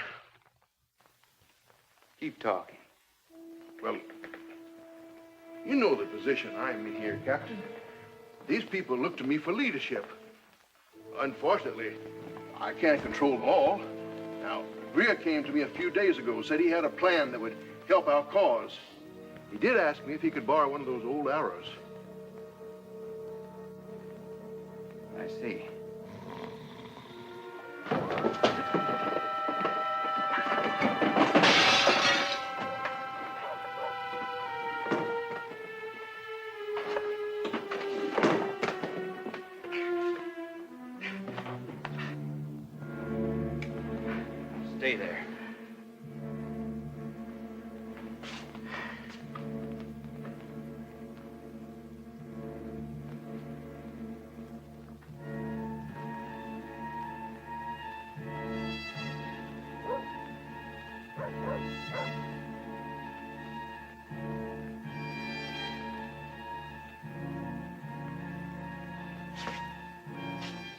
Keep talking. Well, you know the position I'm in here, Captain. These people look to me for leadership. Unfortunately, I can't control them all. Now, Greer came to me a few days ago, said he had a plan that would help our cause. He did ask me if he could borrow one of those old arrows. I see. Stay there.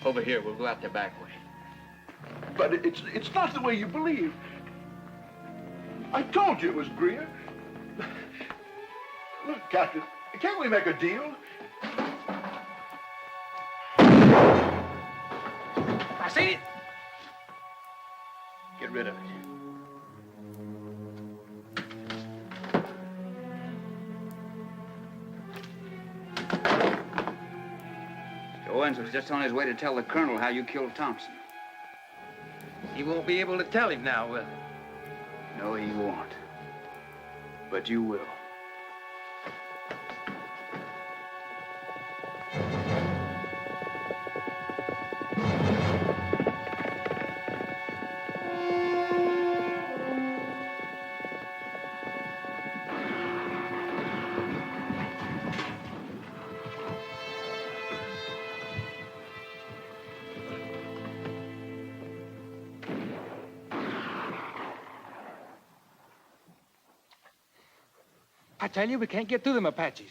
Over here, we'll go out the back way. But it's not the way you believe. I told you it was Greer. Look, Captain, can't we make a deal? I seen it. Get rid of it. Owens was just on his way to tell the colonel how you killed Thompson. He won't be able to tell him now, will he? No, he won't. But you will. I tell you, we can't get through them Apaches.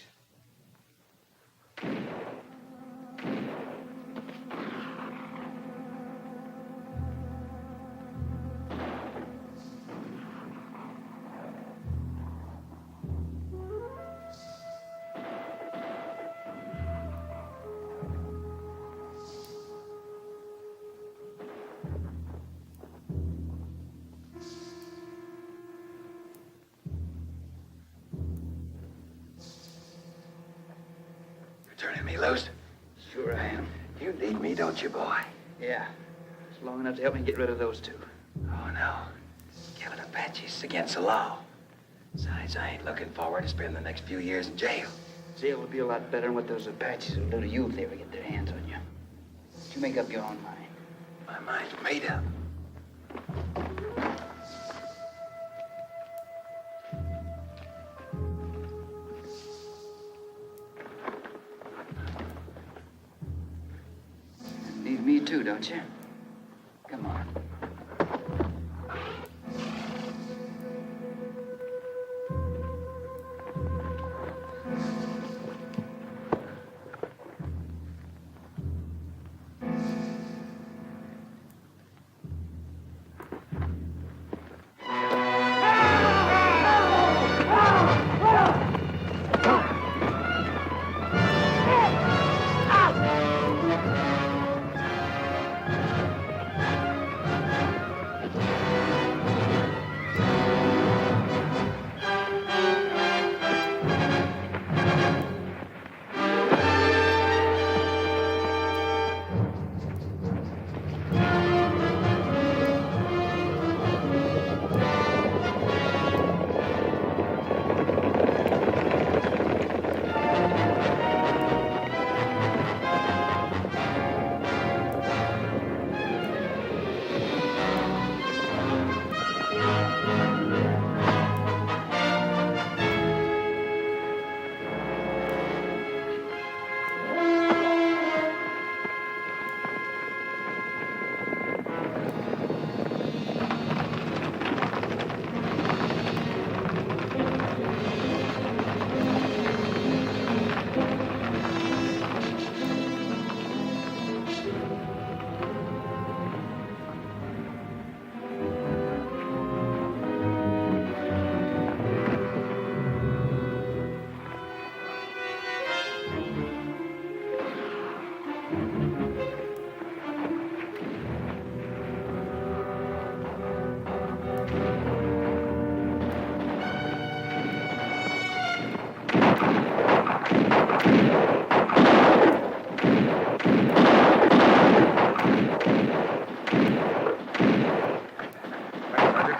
Turning me loose? Sure I am. You need me, don't you, boy? Yeah. It's long enough to help me get rid of those two. Oh, no. Killing Apaches against the law. Besides, I ain't looking forward to spending the next few years in jail. Jail would be a lot better than what those Apaches will do to you if they ever get their hands on you. You make up your own mind. My mind's made up. Need me too, don't you? Come on.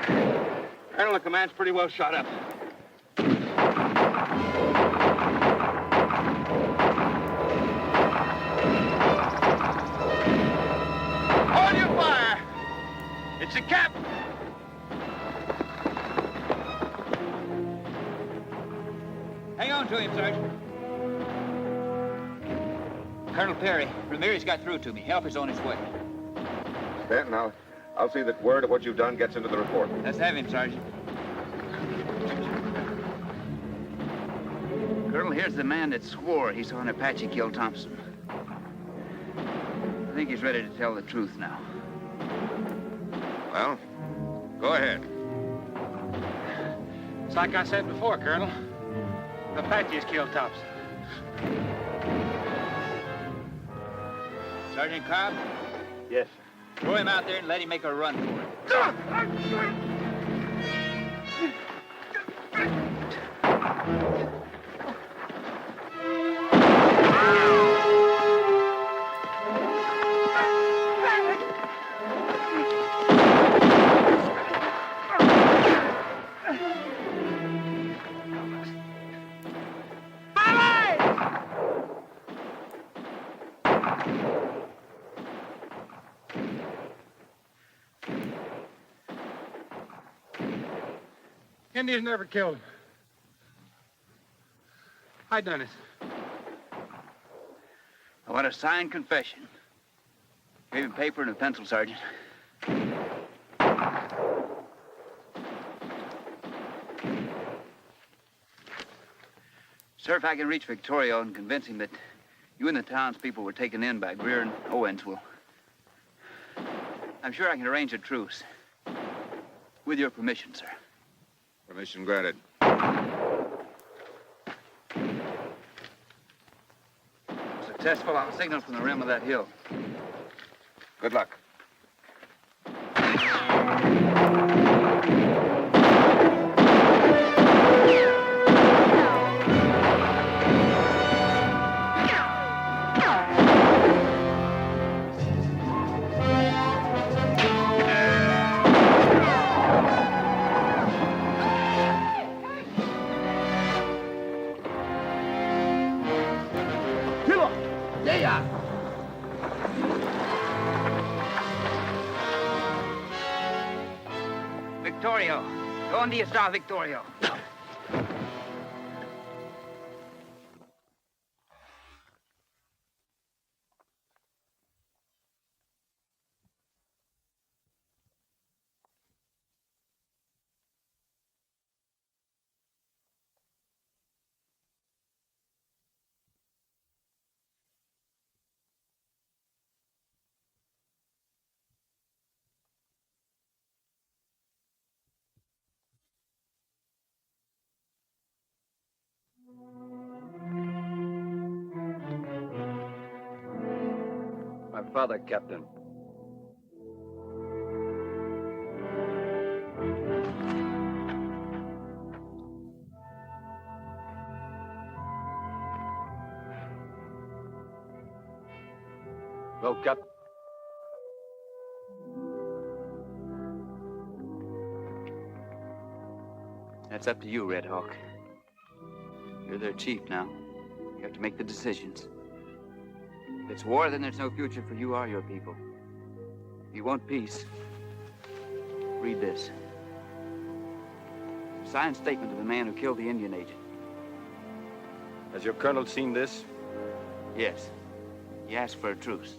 Colonel, the command's pretty well shot up. Hold your fire! It's the captain! Hang on to him, Sergeant. Colonel Perry, Ramirez got through to me. Help is on its way. Stanton, I'll see that word of what you've done gets into the report. Let's have him, Sergeant. Colonel, here's the man that swore he saw an Apache kill Thompson. I think he's ready to tell the truth now. Well, go ahead. It's like I said before, Colonel. The Apaches killed Thompson. Sergeant Cobb? Yes. Throw him out there and let him make a run for it. Indians never killed him. I done it. I want a signed confession. Give him paper and a pencil, Sergeant. Sir, if I can reach Victorio and convince him that you and the townspeople were taken in by Greer and Owens, I'm sure I can arrange a truce. With your permission, sir. Permission granted. Successful, I'll signal from the rim of that hill. Good luck. Victorio. ¿Dónde está Victorio? My father, Captain. Well, Captain. That's up to you, Red Hawk. You're their chief now. You have to make the decisions. If it's war, then there's no future for you or your people. If you want peace, read this. A signed statement of the man who killed the Indian agent. Has your colonel seen this? Yes. He asked for a truce.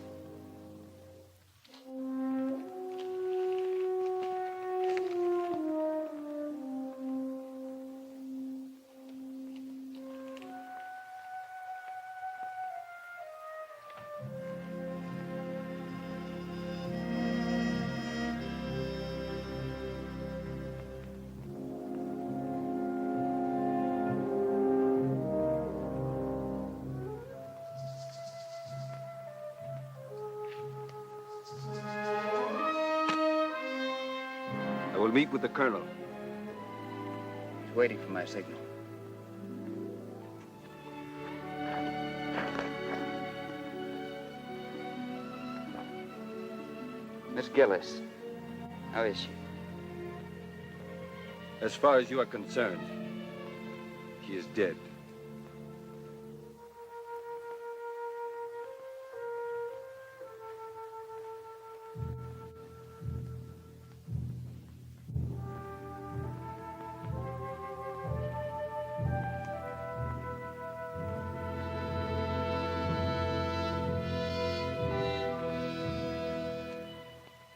I will meet with the colonel. He's waiting for my signal. Miss Gillis, how is she? As far as you are concerned, he is dead.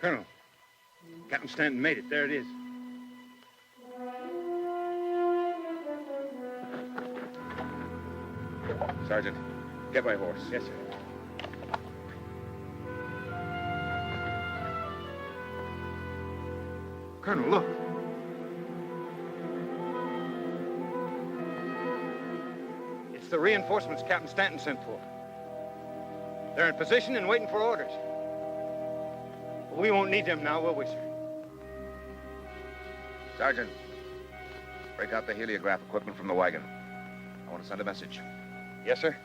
Colonel, Captain Stanton made it. There it is. Sergeant, get my horse. Yes, sir. Colonel, look. It's the reinforcements Captain Stanton sent for. They're in position and waiting for orders. We won't need them now, will we, sir? Sergeant, break out the heliograph equipment from the wagon. I want to send a message. Yes, sir.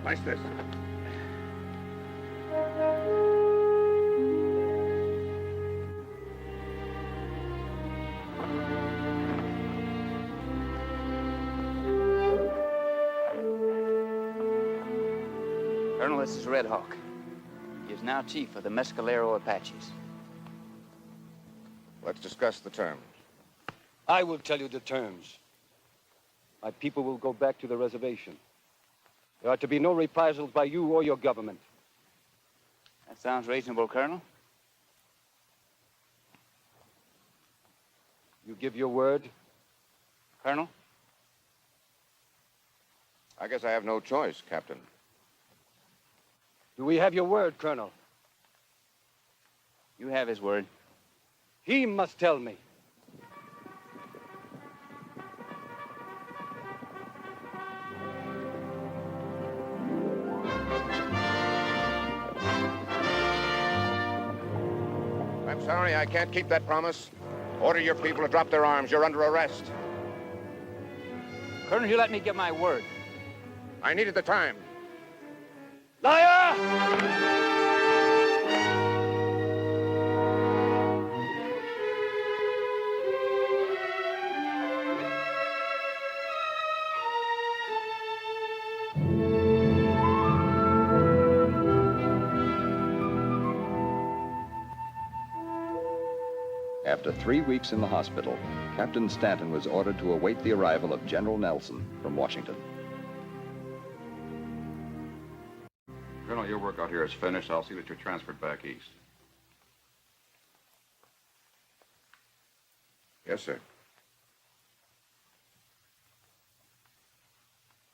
Nice this. Colonel, this is Red Hawk. He is now chief of the Mescalero Apaches. Let's discuss the terms. I will tell you the terms. My people will go back to the reservation. There are to be no reprisals by you or your government. That sounds reasonable, Colonel. You give your word? Colonel? I guess I have no choice, Captain. Do we have your word, Colonel? You have his word. He must tell me. I'm sorry, I can't keep that promise. Order your people to drop their arms. You're under arrest. Colonel, you let me give my word. I needed the time. Liar! After 3 weeks in the hospital, Captain Stanton was ordered to await the arrival of General Nelson from Washington. Colonel, your work out here is finished. I'll see that you're transferred back east. Yes, sir.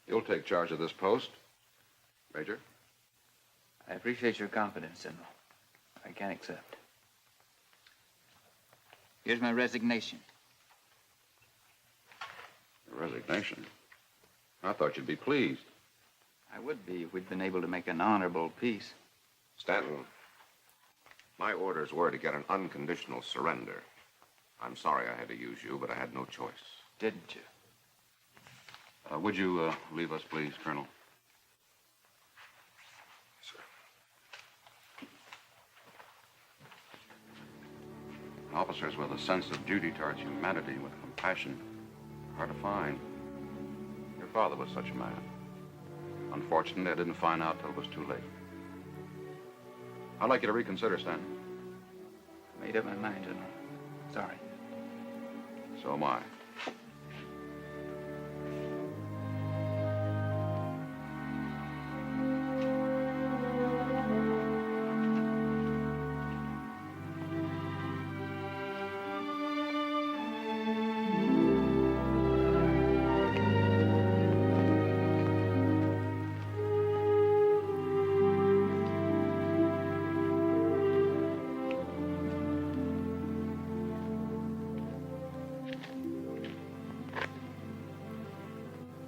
You'll take charge of this post, Major. I appreciate your confidence, General. I can accept. Here's my resignation. Your resignation? I thought you'd be pleased. I would be if we'd been able to make an honorable peace. Stanton, my orders were to get an unconditional surrender. I'm sorry I had to use you, but I had no choice. Didn't you? Would you leave us, please, Colonel? Officers with a sense of duty towards humanity and with compassion, hard to find. Your father was such a man. Unfortunately, I didn't find out till it was too late. I'd like you to reconsider, Stanton. I made up my mind, General. Sorry. So am I.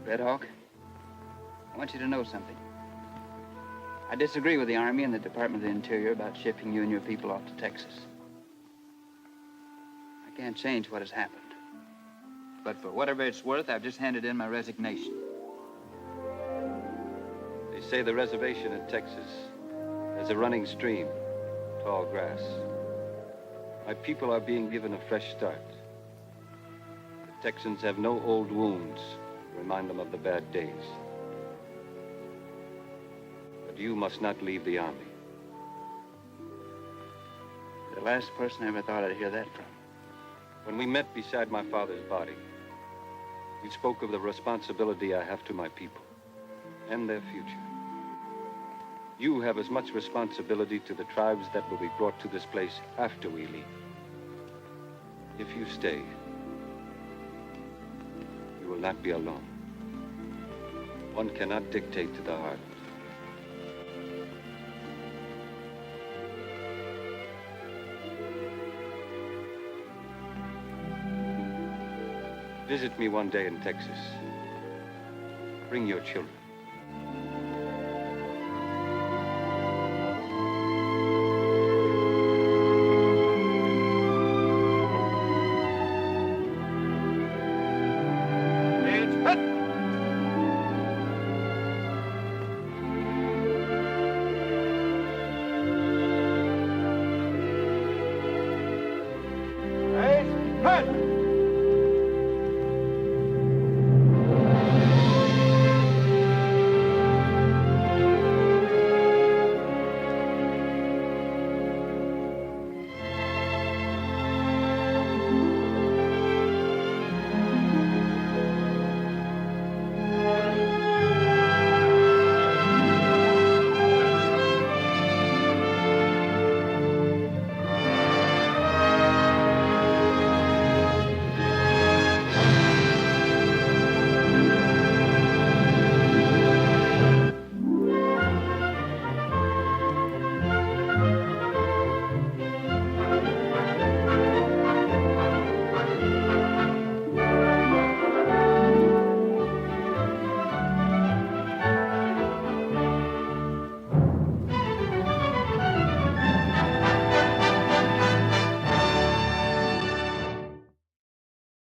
Red Hawk, I want you to know something. I disagree with the Army and the Department of the Interior about shipping you and your people off to Texas. I can't change what has happened. But for whatever it's worth, I've just handed in my resignation. They say the reservation in Texas has a running stream, tall grass. My people are being given a fresh start. The Texans have no old wounds to remind them of the bad days. But you must not leave the Army. You're the last person I ever thought I'd hear that from. When we met beside my father's body, we spoke of the responsibility I have to my people and their future. You have as much responsibility to the tribes that will be brought to this place after we leave. If you stay, you will not be alone. One cannot dictate to the heart. Visit me one day in Texas. Bring your children.